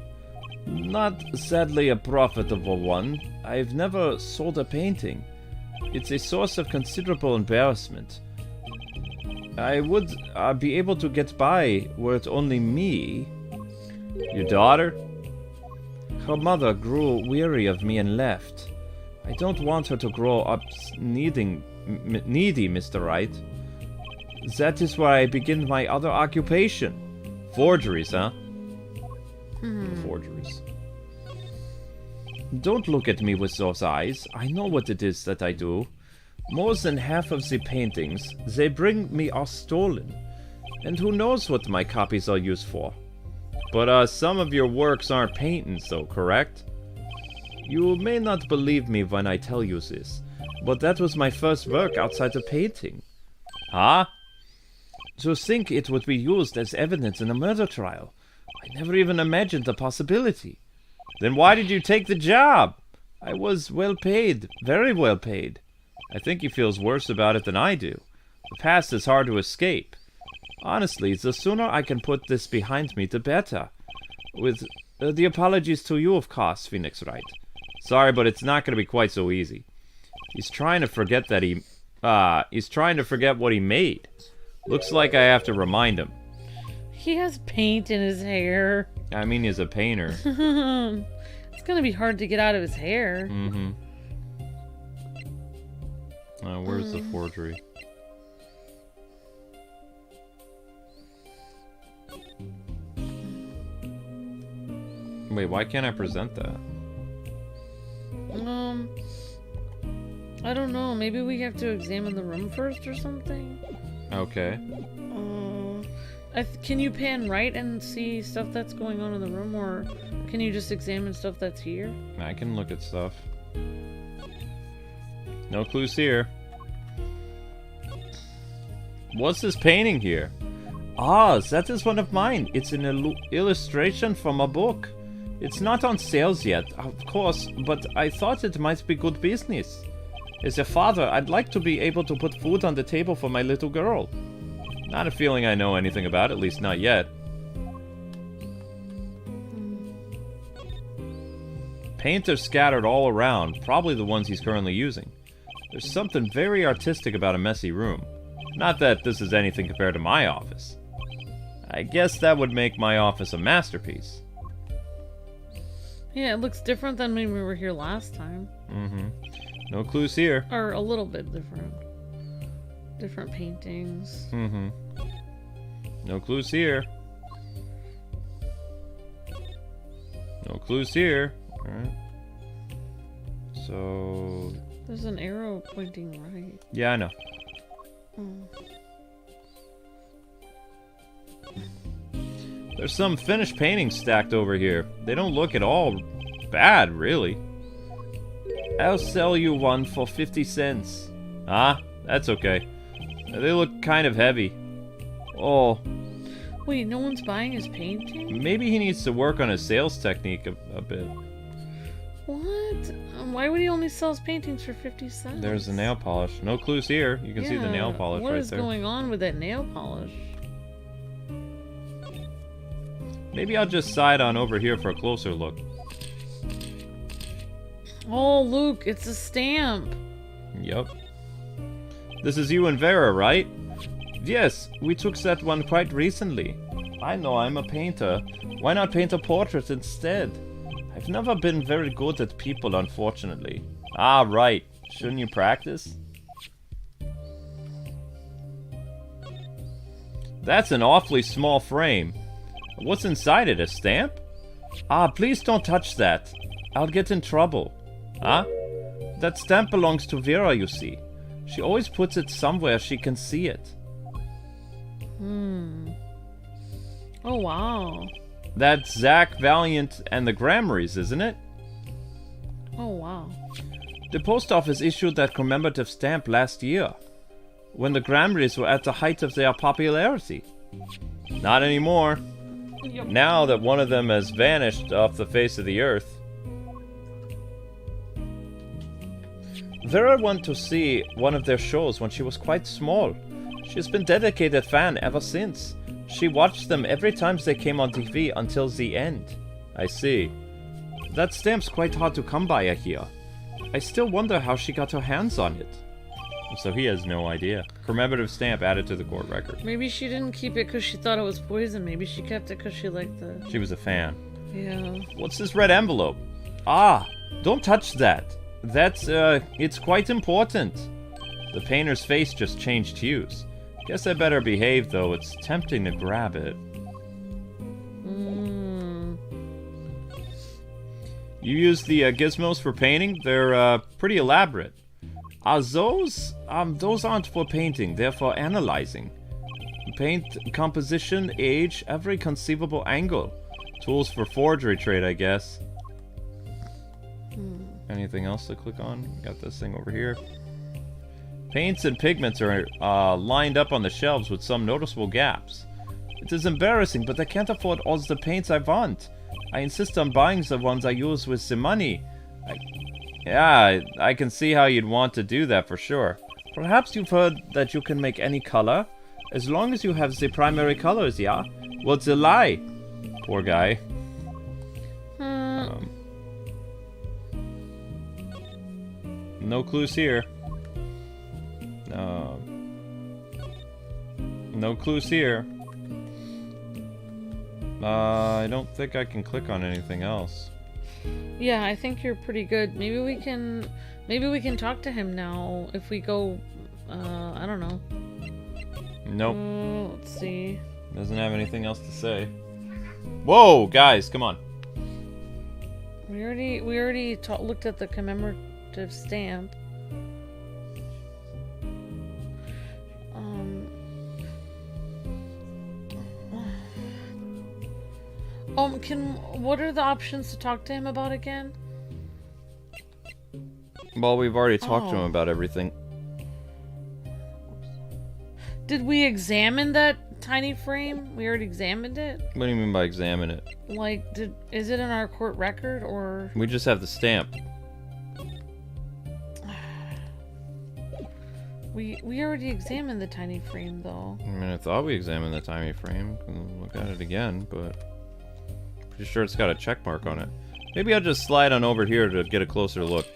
Not, sadly, a profitable one. I've never sold a painting. It's a source of considerable embarrassment. I would be able to get by were it only me. Your daughter? Her mother grew weary of me and left. I don't want her to grow up needy, Mr. Wright. That is why I begin my other occupation. Forgeries, huh? Forgeries. Don't look at me with those eyes. I know what it is that I do. More than half of the paintings they bring me are stolen. And who knows what my copies are used for. But some of your works aren't paintings though, correct? You may not believe me when I tell you this, but that was my first work outside of painting. Huh? To think it would be used as evidence in a murder trial. I never even imagined the possibility. Then why did you take the job? I was well paid, very well paid. I think he feels worse about it than I do. The past is hard to escape. Honestly, the sooner I can put this behind me, the better. With the apologies to you, of course, Phoenix Wright. Sorry, but it's not going to be quite so easy. He's trying to forget that he's trying to forget what he made. Looks like I have to remind him. He has paint in his hair. I mean, he's a painter. It's gonna be hard to get out of his hair. Mm-hmm. Where's the forgery? Wait, why can't I present that? I don't know. Maybe we have to examine the room first or something? Okay. Can you pan right and see stuff that's going on in the room, or can you just examine stuff that's here? I can look at stuff. No clues here. What's this painting here? Ah, that is one of mine. It's an illustration from a book. It's not on sales yet, of course, but I thought it might be good business. As a father, I'd like to be able to put food on the table for my little girl. Not a feeling I know anything about, at least not yet. Paint are scattered all around, probably the ones he's currently using. There's something very artistic about a messy room. Not that this is anything compared to my office. I guess that would make my office a masterpiece. Yeah, it looks different than when we were here last time. Mm-hmm. No clues here. Or a little bit different. Different paintings. Mm-hmm. No clues here. No clues here. Alright. So... There's an arrow pointing right. Yeah, I know. There's some finished paintings stacked over here. They don't look at all bad, really. I'll sell you one for 50 cents. Ah, that's okay. They look kind of heavy. Oh. Wait, no one's buying his painting? Maybe he needs to work on his sales technique a bit. What? Why would he only sell his paintings for 50 cents? There's the nail polish. No clues here. You can see the nail polish right there. What is going on with that nail polish? Maybe I'll just side on over here for a closer look. Oh, Luke, it's a stamp. Yup. This is you and Vera, right? Yes, we took that one quite recently. I know, I'm a painter. Why not paint a portrait instead? I've never been very good at people, unfortunately. Ah, right. Shouldn't you practice? That's an awfully small frame. What's inside it, a stamp? Ah, please don't touch that. I'll get in trouble. Huh? That stamp belongs to Vera, you see. She always puts it somewhere she can see it. Oh, wow. That's Zach, Valiant, and the Grammarys, isn't it? Oh, wow. The post office issued that commemorative stamp last year, when the Grammarys were at the height of their popularity. Not anymore. Yep. Now that one of them has vanished off the face of the earth. Vera went to see one of their shows when she was quite small. She's been a dedicated fan ever since. She watched them every time they came on TV until the end. I see. That stamp's quite hard to come by, I hear. I still wonder how she got her hands on it. So he has no idea. Commemorative stamp added to the court record. Maybe she didn't keep it because she thought it was poison. Maybe she kept it because she liked the... She was a fan. Yeah. What's this red envelope? Ah, don't touch that. That's, it's quite important. The painter's face just changed hues. Guess I better behave, though. It's tempting to grab it. You use the gizmos for painting? They're pretty elaborate. Those aren't for painting. They're for analyzing. Paint composition, age, every conceivable angle. Tools for forgery trade, I guess. Anything else to click on? Got this thing over here. Paints and pigments are lined up on the shelves with some noticeable gaps. It is embarrassing, but I can't afford all the paints I want. I insist on buying the ones I use with the money. Yeah, I can see how you'd want to do that for sure. Perhaps you've heard that you can make any color, as long as you have the primary colors, yeah? What's a lie? Poor guy. No clues here. No clues here. I don't think I can click on anything else. Yeah, I think you're pretty good. Maybe we can talk to him now if we go, I don't know. Nope. Let's see. Doesn't have anything else to say. Whoa, guys, come on. We already looked at the commemorative stamp. What are the options to talk to him about again? Well, we've already talked to him about everything. Did we examine that tiny frame? We already examined it? What do you mean by examine it? Like, is it in our court record, or... We just have the stamp. We already examined the tiny frame, though. I mean, I thought we examined the tiny frame. Can look at it again, but... Pretty sure it's got a check mark on it. Maybe I'll just slide on over here to get a closer look.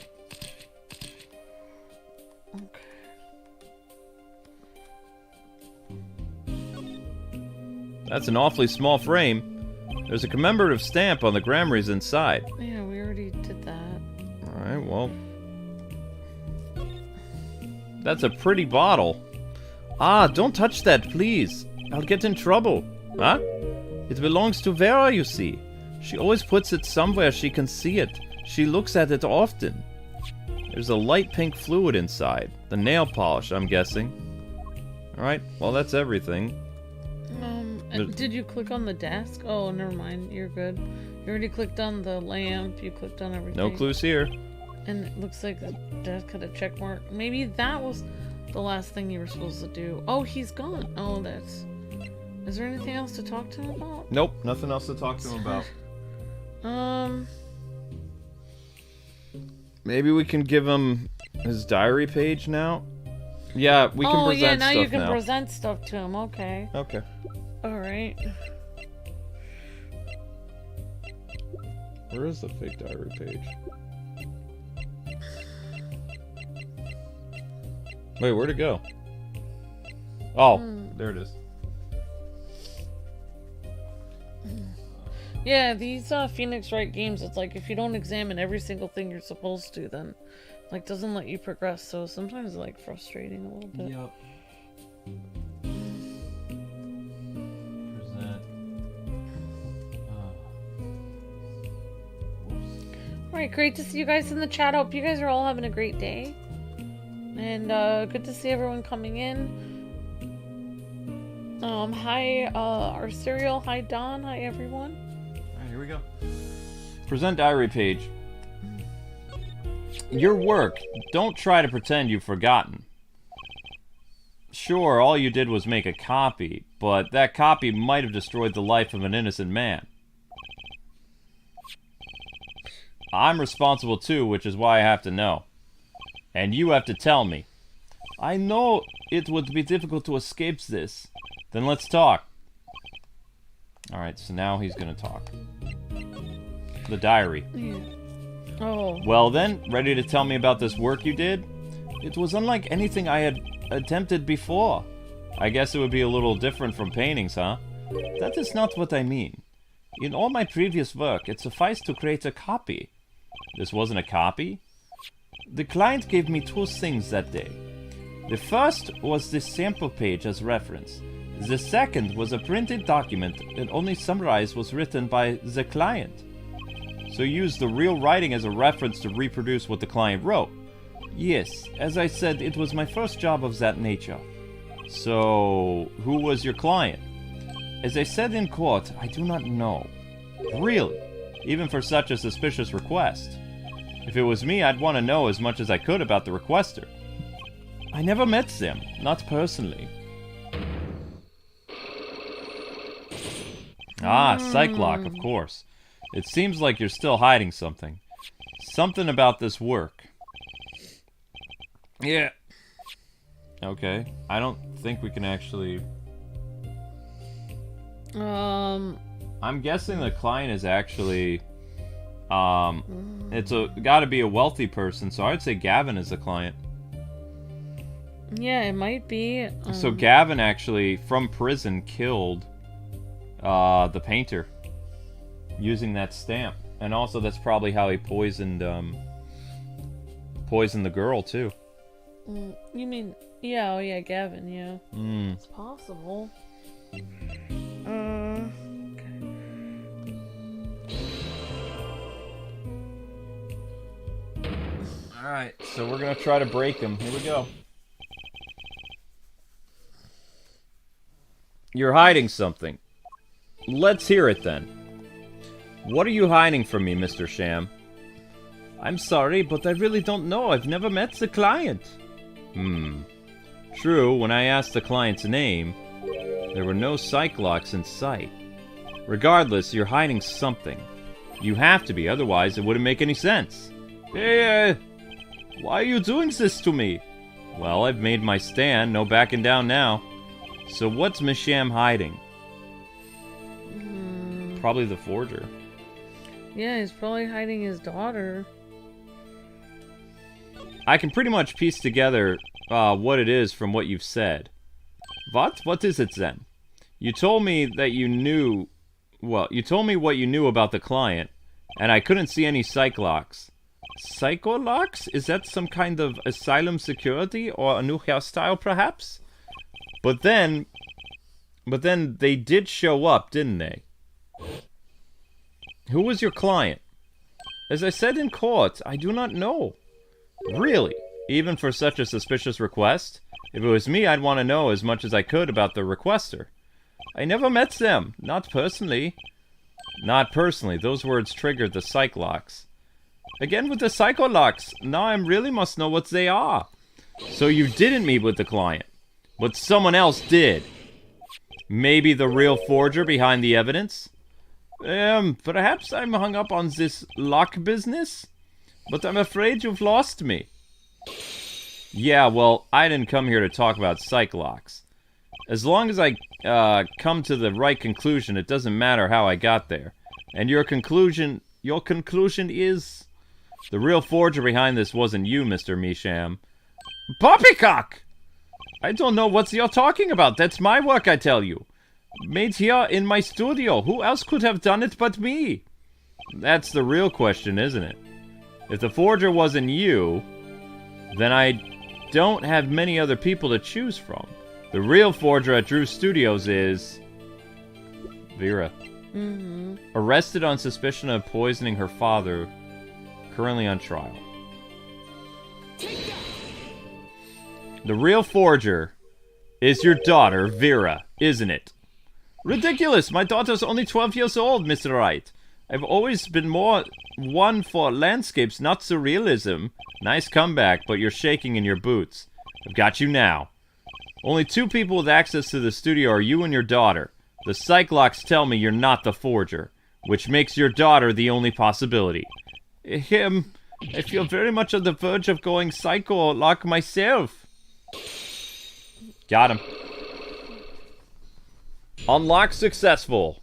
That's an awfully small frame. There's a commemorative stamp on the Gramarys inside. Yeah, we already did that. Alright, well... That's a pretty bottle. Ah, don't touch that, please. I'll get in trouble. Huh? It belongs to Vera, you see. She always puts it somewhere she can see it. She looks at it often. There's a light pink fluid inside. The nail polish, I'm guessing. Alright, well that's everything. Did you click on the desk? Oh, never mind. You're good. You already clicked on the lamp. You clicked on everything. No clues here. And it looks like the desk had a check mark. Maybe that was the last thing you were supposed to do. Oh, he's gone. Oh, that's... Is there anything else to talk to him about? Nope, nothing else to talk to him about. Maybe we can give him his diary page now? Yeah, we can present stuff now. Oh, yeah, now you can present stuff to him. Okay. Okay. Alright. Where is the fake diary page? Wait, where'd it go? Oh, there it is. Yeah, these Phoenix Wright games, it's like if you don't examine every single thing you're supposed to, then like doesn't let you progress. So sometimes it's like frustrating a little bit. Yep. Alright, great to see you guys in the chat. Hope you guys are all having a great day. And good to see everyone coming in. Hi, our cereal. Hi, Don. Hi, everyone. Alright, here we go. Present diary page. Your work. Don't try to pretend you've forgotten. Sure, all you did was make a copy, but that copy might have destroyed the life of an innocent man. I'm responsible too, which is why I have to know. And you have to tell me. I know it would be difficult to escape this. Then let's talk. Alright, so now he's gonna talk. The diary. Yeah. Oh. Well then, ready to tell me about this work you did? It was unlike anything I had attempted before. I guess it would be a little different from paintings, huh? That is not what I mean. In all my previous work, it sufficed to create a copy. This wasn't a copy? The client gave me two things that day. The first was this sample page as reference. The second was a printed document that only summarized was written by the client. So you used the real writing as a reference to reproduce what the client wrote. Yes, as I said, it was my first job of that nature. So, who was your client? As I said in court, I do not know. Really? Even for such a suspicious request. If it was me, I'd want to know as much as I could about the requester. I never met them, not personally. Ah, Psychlock, of course. It seems like you're still hiding something. Something about this work. Yeah. Okay. I don't think we can actually... I'm guessing the client is actually... It's gotta be a wealthy person, so I'd say Gavin is the client. Yeah, it might be. So Gavin actually, from prison, killed the painter using that stamp. And also that's probably how he poisoned the girl, too. You mean... Yeah, oh yeah, Gavin, yeah. It's possible. Alright, so we're gonna try to break him. Here we go. You're hiding something. Let's hear it then. What are you hiding from me, Mr. Sham? I'm sorry, but I really don't know. I've never met the client. True, when I asked the client's name, there were no psych locks in sight. Regardless, you're hiding something. You have to be, otherwise it wouldn't make any sense. Hey, why are you doing this to me? Well, I've made my stand, no backing down now. So what's Miss Sham hiding? Probably the forger. Yeah, he's probably hiding his daughter. I can pretty much piece together what it is from what you've said. What? What is it then? You told me that you knew... Well, you told me what you knew about the client, and I couldn't see any psych locks. Psycho locks? Is that some kind of asylum security or a new hairstyle, perhaps? But then they did show up, didn't they? Who was your client? As I said in court, I do not know. Really? Even for such a suspicious request? If it was me, I'd want to know as much as I could about the requester. I never met them. Not personally. Not personally. Those words triggered the psych locks. Again with the psycho locks. Now I really must know what they are. So you didn't meet with the client. But someone else did. Maybe the real forger behind the evidence? Perhaps I'm hung up on this lock business? But I'm afraid you've lost me. Yeah, well, I didn't come here to talk about psych locks. As long as I come to the right conclusion, it doesn't matter how I got there. And your conclusion is... The real forger behind this wasn't you, Mr. Misham. Poppycock! I don't know what you're talking about. That's my work, I tell you. Made here in my studio. Who else could have done it but me? That's the real question, isn't it? If the forger wasn't you, then I don't have many other people to choose from. The real forger at Drew Studios is... Vera. Arrested on suspicion of poisoning her father. Currently on trial. The real forger is your daughter, Vera, isn't it? Ridiculous! My daughter's only 12 years old, Mr. Wright. I've always been more one for landscapes, not surrealism. Nice comeback, but you're shaking in your boots. I've got you now. Only 2 people with access to the studio are you and your daughter. The psych locks tell me you're not the forger, which makes your daughter the only possibility. I feel very much on the verge of going psycho lock myself. Got him. Unlock successful.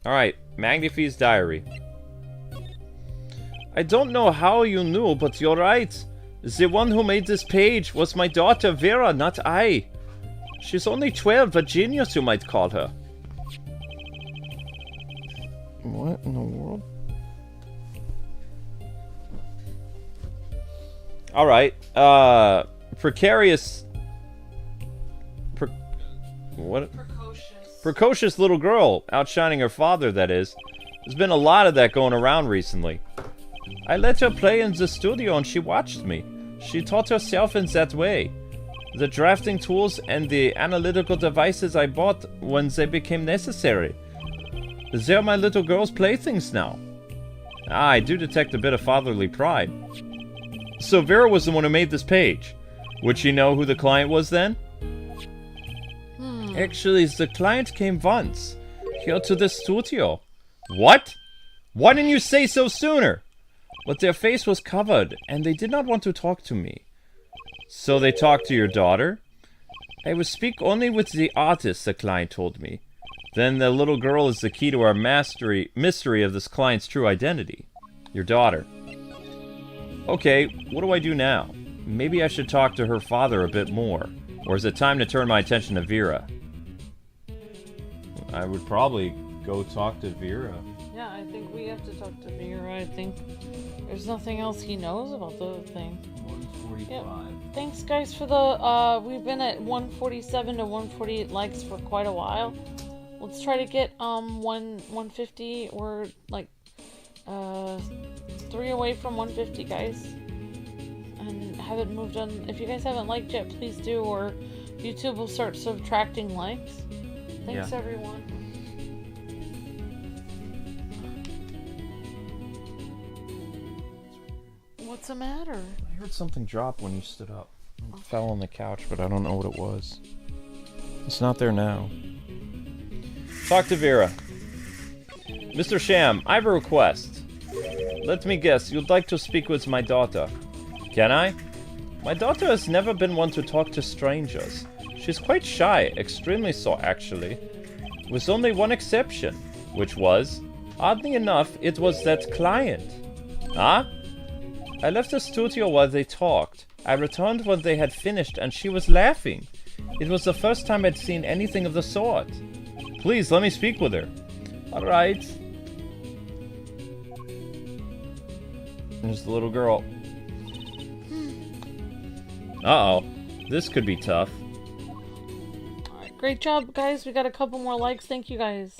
Alright, Magnify's diary. I don't know how you knew, but you're right. The one who made this page was my daughter Vera, not I. She's only 12, a genius you might call her. What in the world? Alright, precarious... what? Precocious little girl, outshining her father, that is. There's been a lot of that going around recently. I let her play in the studio and she watched me. She taught herself in that way. The drafting tools and the analytical devices I bought when they became necessary. They're my little girl's playthings now. Ah, I do detect a bit of fatherly pride. So Vera was the one who made this page. Would she know who the client was then? Actually, the client came once. Here to the studio. What? Why didn't you say so sooner? But their face was covered, and they did not want to talk to me. So they talked to your daughter? I will speak only with the artist, the client told me. Then the little girl is the key to our mystery of this client's true identity. Your daughter. Okay, what do I do now? Maybe I should talk to her father a bit more. Or is it time to turn my attention to Vera? I would probably go talk to Vera. Yeah, I think we have to talk to Vera. I think there's nothing else he knows about the thing. 145. Yeah. Thanks, guys, for the, we've been at 147 to 148 likes for quite a while. Let's try to get, 150 or, like, 3 away from 150, guys. And haven't moved on. If you guys haven't liked yet, please do, or YouTube will start subtracting likes. Thanks, everyone. What's the matter? I heard something drop when you stood up. It fell on the couch, but I don't know what it was. It's not there now. Talk to Vera. Mr. Sham, I have a request. Let me guess, you'd like to speak with my daughter. Can I? My daughter has never been one to talk to strangers. She's quite shy, extremely so actually. With only one exception, which was, oddly enough, it was that client. Huh? I left the studio while they talked. I returned when they had finished and she was laughing. It was the first time I'd seen anything of the sort. Please, let me speak with her. Alright. There's the little girl. Uh-oh. This could be tough. Alright, great job, guys. We got a couple more likes. Thank you, guys.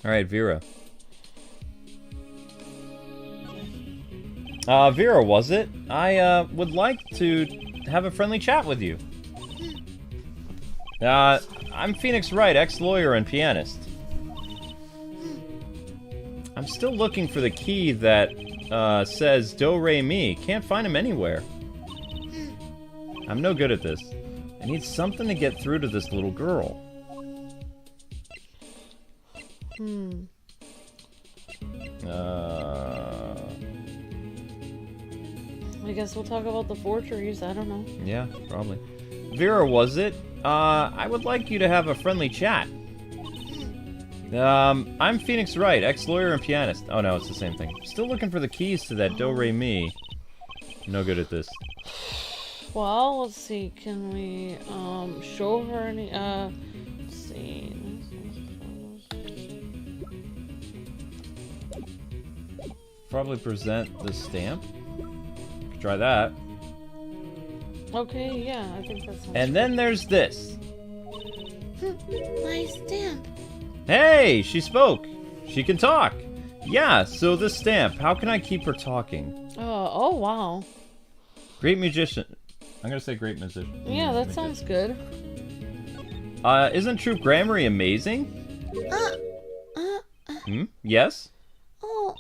Alright, Vera. Vera, was it? I, would like to have a friendly chat with you. I'm Phoenix Wright, ex-lawyer and pianist. I'm still looking for the key that, says Do Re Mi. Can't find him anywhere. I'm no good at this. I need something to get through to this little girl. I guess we'll talk about the forgeries. I don't know. Yeah, probably. Vera, was it? I would like you to have a friendly chat. I'm Phoenix Wright, ex-lawyer and pianist. Oh no, it's the same thing. Still looking for the keys to that Do Re Mi. No good at this. Well, let's see. Can we show her any? Let's see. Probably present the stamp. Try that. Okay, yeah, I think that's. And then there's this. My stamp. Hey, she spoke. She can talk. Yeah, so this stamp, how can I keep her talking? Oh, wow. Great musician. I'm gonna say great musician. Yeah, that sounds good. Isn't Troop Grammary amazing? Yes? Oh.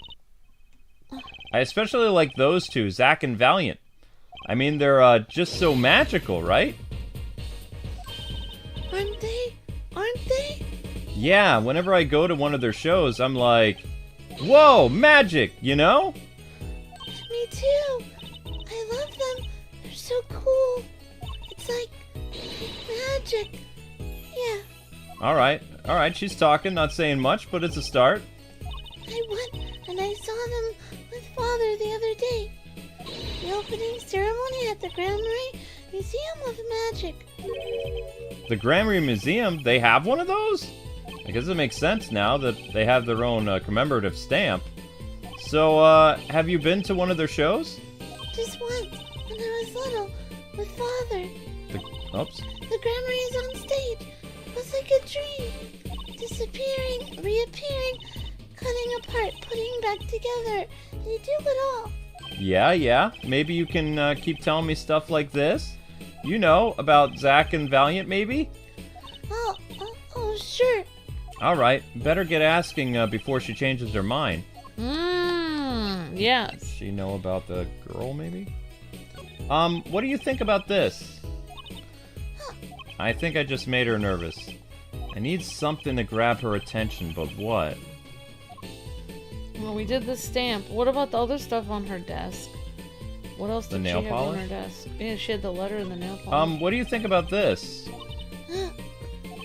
I especially like those two, Zack and Valiant. I mean, they're, just so magical, right? Aren't they? Aren't they? Yeah, whenever I go to one of their shows, I'm like, whoa, magic, you know? Me too. I love them. They're so cool. It's like magic. Yeah. Alright, she's talking, not saying much, but it's a start. I went and I saw them with Father the other day. The opening ceremony at the Grammary Museum of Magic. The Grammary Museum, they have one of those? I guess it makes sense now that they have their own commemorative stamp. So, have you been to one of their shows? Just once, when I was little, with Father. Oops. The Grammary is on stage. It was like a dream. Disappearing, reappearing, cutting apart, putting back together. They do it all. Yeah. Maybe you can keep telling me stuff like this? You know, about Zack and Valiant, maybe? Oh, sure. Alright, better get asking before she changes her mind. Yes. Does she know about the girl, maybe? What do you think about this? I think I just made her nervous. I need something to grab her attention, but what? Well, we did the stamp. What about the other stuff on her desk? What else The did nail she have on polish? her desk? Yeah, she had the letter and the nail polish. What do you think about this?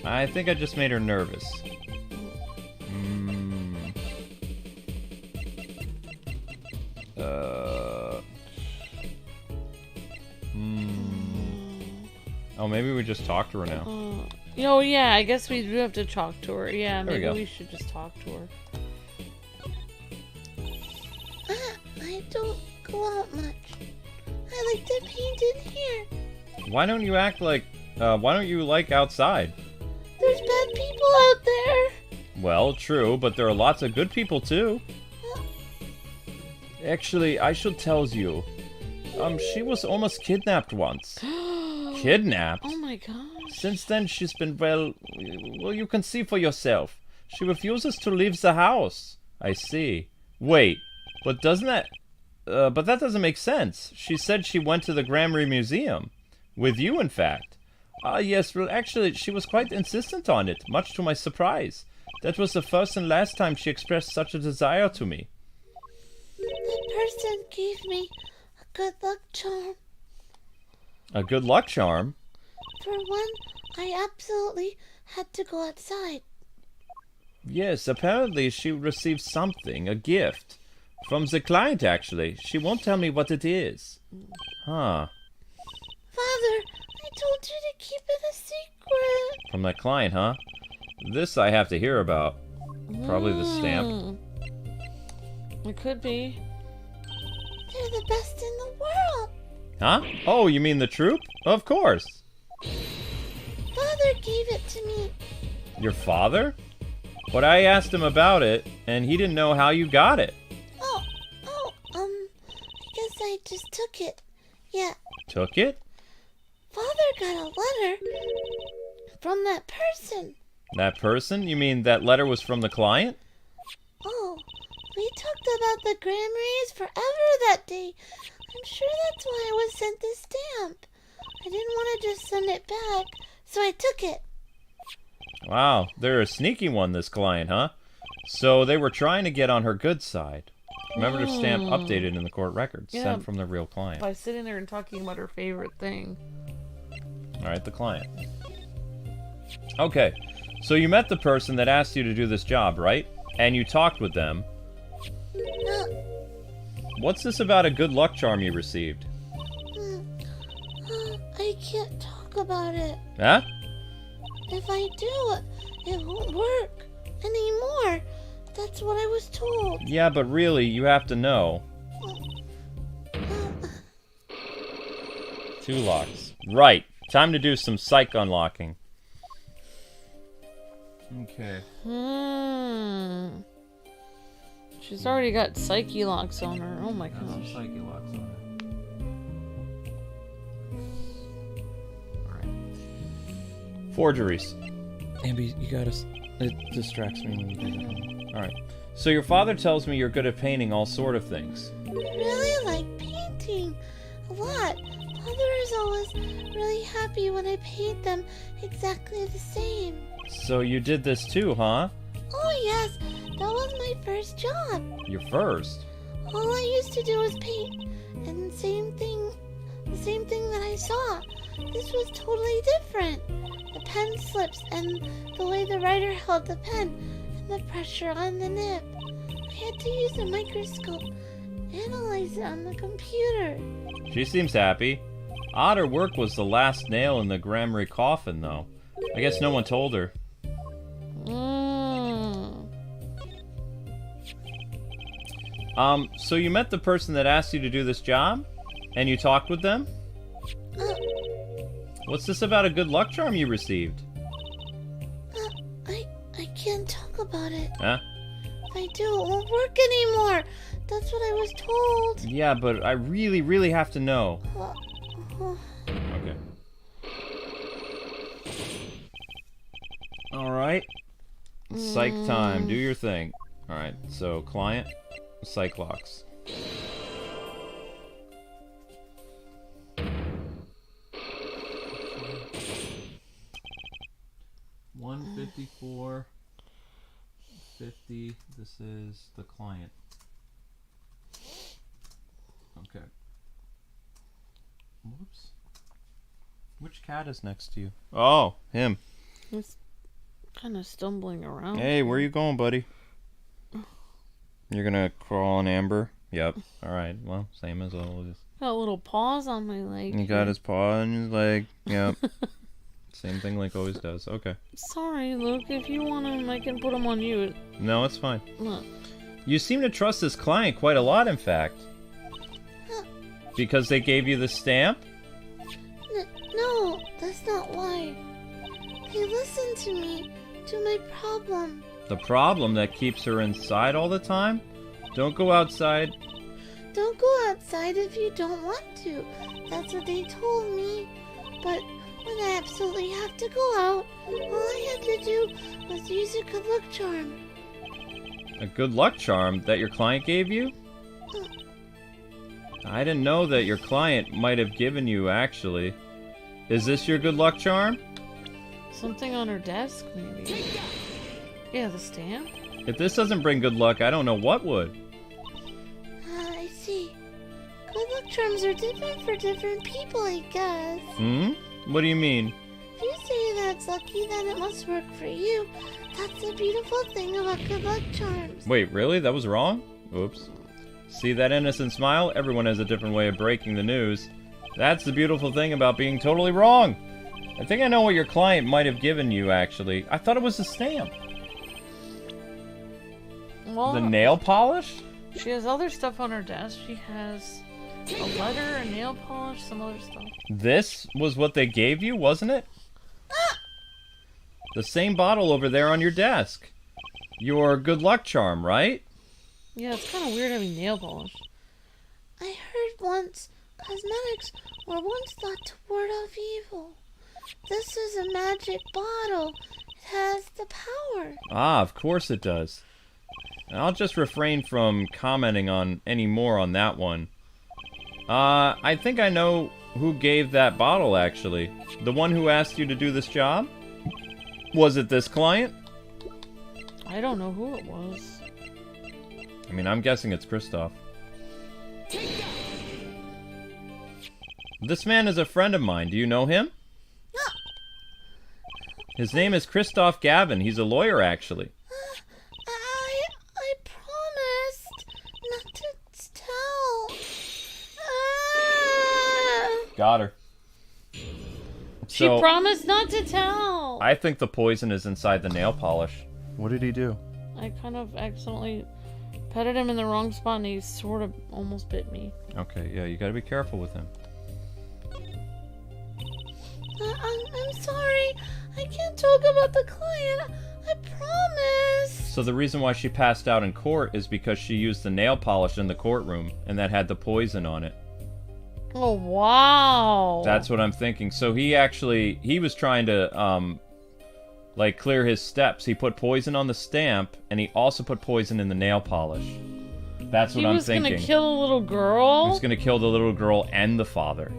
I think I just made her nervous. Oh, maybe we just talk to her now. Oh, yeah, I guess we do have to talk to her. Yeah, There we maybe go. we should just talk to her. I don't go out much. I like to paint in here. Why don't you act like, why don't you like outside? There's bad people out there. Well, true, but there are lots of good people too. Actually, I should tell you. She was almost kidnapped once. Kidnapped? Oh my gosh. Since then, she's been, well, you can see for yourself. She refuses to leave the house. I see. Wait, but that doesn't make sense. She said she went to the Grammary Museum. With you, in fact. Yes, well, actually, she was quite insistent on it, much to my surprise. That was the first and last time she expressed such a desire to me. That person gave me a good luck charm. A good luck charm? For one, I absolutely had to go outside. Yes, apparently she received something, a gift. From the client, actually. She won't tell me what it is. Huh. Father, I told you to keep it a secret. From that client, huh? This I have to hear about. Probably the stamp. It could be. They're the best in the world. Huh? Oh, you mean the troop? Of course. Father gave it to me. Your father? But I asked him about it, and he didn't know how you got it. I guess I just took it. Yeah, Took it? Father got a letter from that person. That person? You mean that letter was from the client? Oh, we talked about the Grammarys forever that day. I'm sure that's why I was sent this stamp. I didn't want to just send it back, so I took it. Wow, they're a sneaky one, this client, huh? So they were trying to get on her good side. Remember to stamp updated in the court records, Yeah. sent from the real client. By sitting there and talking about her favorite thing. Alright, the client. Okay, so you met the person that asked you to do this job, right? And you talked with them. Uh, What's this about a good luck charm you received? I can't talk about it. Huh? If I do, it won't work anymore. That's what I was told. Yeah, but really, you have to know. 2 locks. Right. Time to do some psych unlocking. Okay. She's already got psyche locks on her. Oh my gosh. Psyche locks on her. Alright. Forgeries. Ambi, you gotta... It distracts me when you do that. Alright. So your father tells me you're good at painting all sort of things. I really like painting a lot. Father is always really happy when I paint them exactly the same. So you did this too, huh? Oh yes, that was my first job. Your first? All I used to do was paint, and the same thing that I saw. This was totally different. The pen slips and the way the writer held the pen and the pressure on the nib. I had to use a microscope, analyze it on the computer. She seems happy. Odder work was the last nail in the Grammary coffin, though. I guess no one told her. So you met the person that asked you to do this job? And you talked with them? What's this about a good luck charm you received? I can't talk about it. Huh? If I do, it won't work anymore. That's what I was told. Yeah, but I really, really have to know. Okay. Alright. Psych time. Do your thing. Alright, so client, psych locks. $154.50. This is the client. Okay. Whoops. Which cat is next to you? Oh, him. He's kind of stumbling around. Hey, where you going, buddy? You're gonna crawl on Amber? Yep. Alright, well, same as always. Got little paws on my leg. He got his paw on his leg. Yep. Same thing Link always does. Okay. Sorry, Luke. If you want him, I can put him on you. No, it's fine. Look. You seem to trust this client quite a lot, in fact. Because they gave you the stamp? No, that's not why. They listen to me, to my problem. The problem that keeps her inside all the time? Don't go outside. Don't go outside if you don't want to. That's what they told me. But when I absolutely have to go out, all I had to do was use a good luck charm. A good luck charm that your client gave you? I didn't know that your client might have given you, actually. Is this your good luck charm? Something on her desk, maybe. Yeah, the stamp. If this doesn't bring good luck, I don't know what would. I see. Good luck charms are different for different people, I guess. What do you mean? If you say that's lucky, then it must work for you. That's the beautiful thing about good luck charms. Wait, really? That was wrong? Oops. See that innocent smile? Everyone has a different way of breaking the news. That's the beautiful thing about being totally wrong. I think I know what your client might have given you, actually. I thought it was a stamp. Well, The nail polish? she has other stuff on her desk. She has a letter, a nail polish, some other stuff. This was what they gave you, wasn't it? The same bottle over there on your desk. Your good luck charm, right? Yeah, it's kind of weird having nail polish. I heard once cosmetics were once thought to ward off evil. This is a magic bottle. It has the power. Ah, of course it does. I'll just refrain from commenting on any more on that one. I think I know who gave that bottle, actually. The one who asked you to do this job? Was it this client? I don't know who it was. I mean, I'm guessing it's Kristoff. This man is a friend of mine. Do you know him? His name is Kristoff Gavin. He's a lawyer, actually. I promised not to tell. Got her. She promised not to tell. I think the poison is inside the nail polish. What did he do? I kind of accidentally petted him in the wrong spot and he sort of almost bit me. Okay, yeah, you gotta be careful with him. I'm sorry. I can't talk about the client. I promise. So the reason why she passed out in court is because she used the nail polish in the courtroom, and that had the poison on it. Oh, wow. That's what I'm thinking. So he was trying to, like, clear his steps. He put poison on the stamp, and he also put poison in the nail polish. That's what I'm thinking. He was gonna kill a little girl? He was gonna kill the little girl and the father.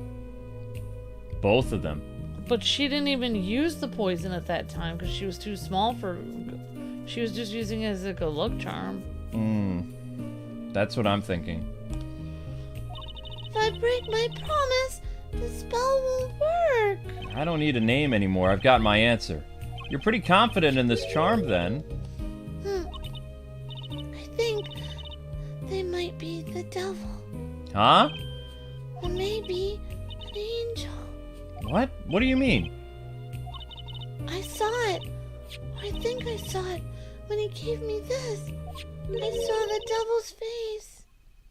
Both of them. But she didn't even use the poison at that time because she was too small for... She was just using it as a good luck charm. That's what I'm thinking. If I break my promise, the spell won't work. I don't need a name anymore. I've got my answer. You're pretty confident in this charm, then. I think they might be the devil. Huh? Or maybe an angel. What? What do you mean? I saw it. I think I saw it when he gave me this. I saw the devil's face.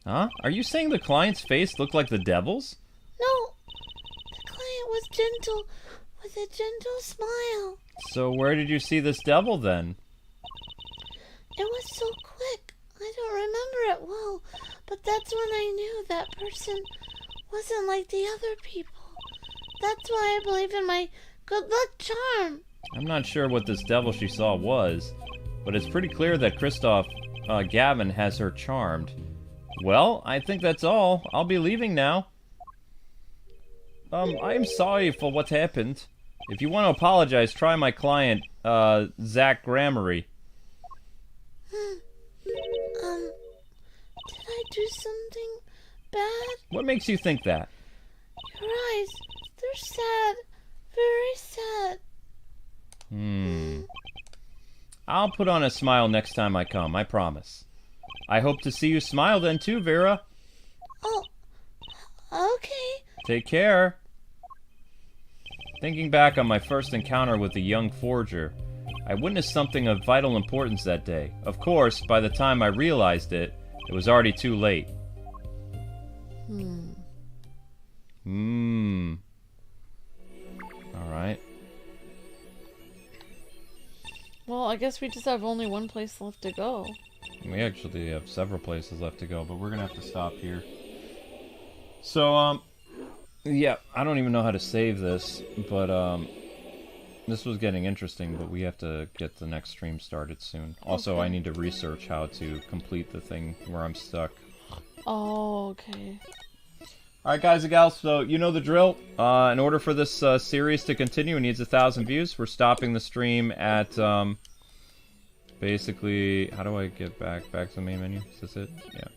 Huh? Are you saying the client's face looked like the devil's? No, the client was gentle, with a gentle smile. So where did you see this devil, then? It was so quick, I don't remember it well, but that's when I knew that person wasn't like the other people. That's why I believe in my good luck charm. I'm not sure what this devil she saw was, but it's pretty clear that Kristoff Gavin has her charmed. Well, I think that's all. I'll be leaving now. I'm sorry for what happened. If you want to apologize, try my client, Zach Grammary. Did I do something bad? What makes you think that? You're right. sad. Very sad. I'll put on a smile next time I come, I promise. I hope to see you smile then too, Vera. Oh, okay. Take care. Thinking back on my first encounter with the young forger, I witnessed something of vital importance that day. Of course, by the time I realized it, it was already too late. Alright. Well, I guess we just have only one place left to go. We actually have several places left to go, but we're gonna have to stop here. So, yeah, I don't even know how to save this, but, this was getting interesting, but we have to get the next stream started soon. Also, I need to research how to complete the thing where I'm stuck. Oh, okay. Alright guys and gals, so you know the drill. In order for this series to continue, it needs 1,000 views. We're stopping the stream at, basically, how do I get back to the main menu? Is this it? Yeah.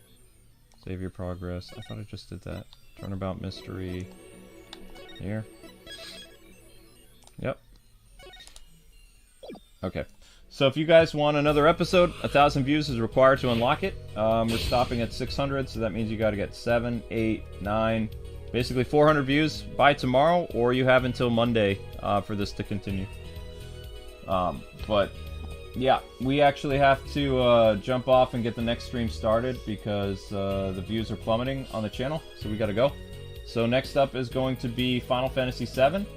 Save your progress. I thought I just did that. Turnabout Mystery. Here. Yep. Okay. So if you guys want another episode, 1,000 views is required to unlock it. We're stopping at 600, so that means you got to get 7, 8, 9, basically 400 views by tomorrow, or you have until Monday for this to continue. But yeah, we actually have to jump off and get the next stream started because the views are plummeting on the channel, so we got to go. So next up is going to be Final Fantasy VII.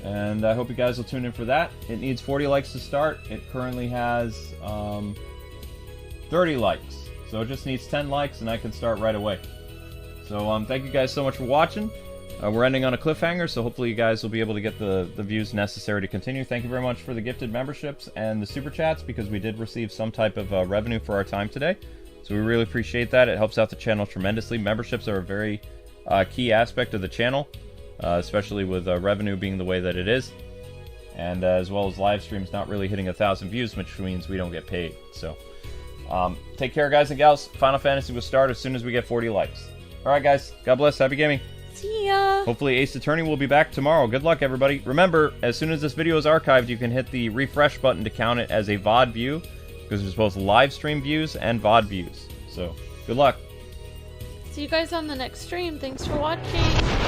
And I hope you guys will tune in for that. It needs 40 likes to start. It currently has 30 likes. So it just needs 10 likes and I can start right away. So thank you guys so much for watching. We're ending on a cliffhanger, so hopefully you guys will be able to get the views necessary to continue. Thank you very much for the gifted memberships and the super chats, because we did receive some type of revenue for our time today. So we really appreciate that. It helps out the channel tremendously. Memberships are a very key aspect of the channel. Especially with revenue being the way that it is, and as well as live streams not really hitting 1,000 views, which means we don't get paid. So, take care, guys and gals. Final Fantasy will start as soon as we get 40 likes. All right, guys. God bless. Happy gaming. See ya. Hopefully, Ace Attorney will be back tomorrow. Good luck, everybody. Remember, as soon as this video is archived, you can hit the refresh button to count it as a VOD view, because there's both live stream views and VOD views. So, good luck. See you guys on the next stream. Thanks for watching.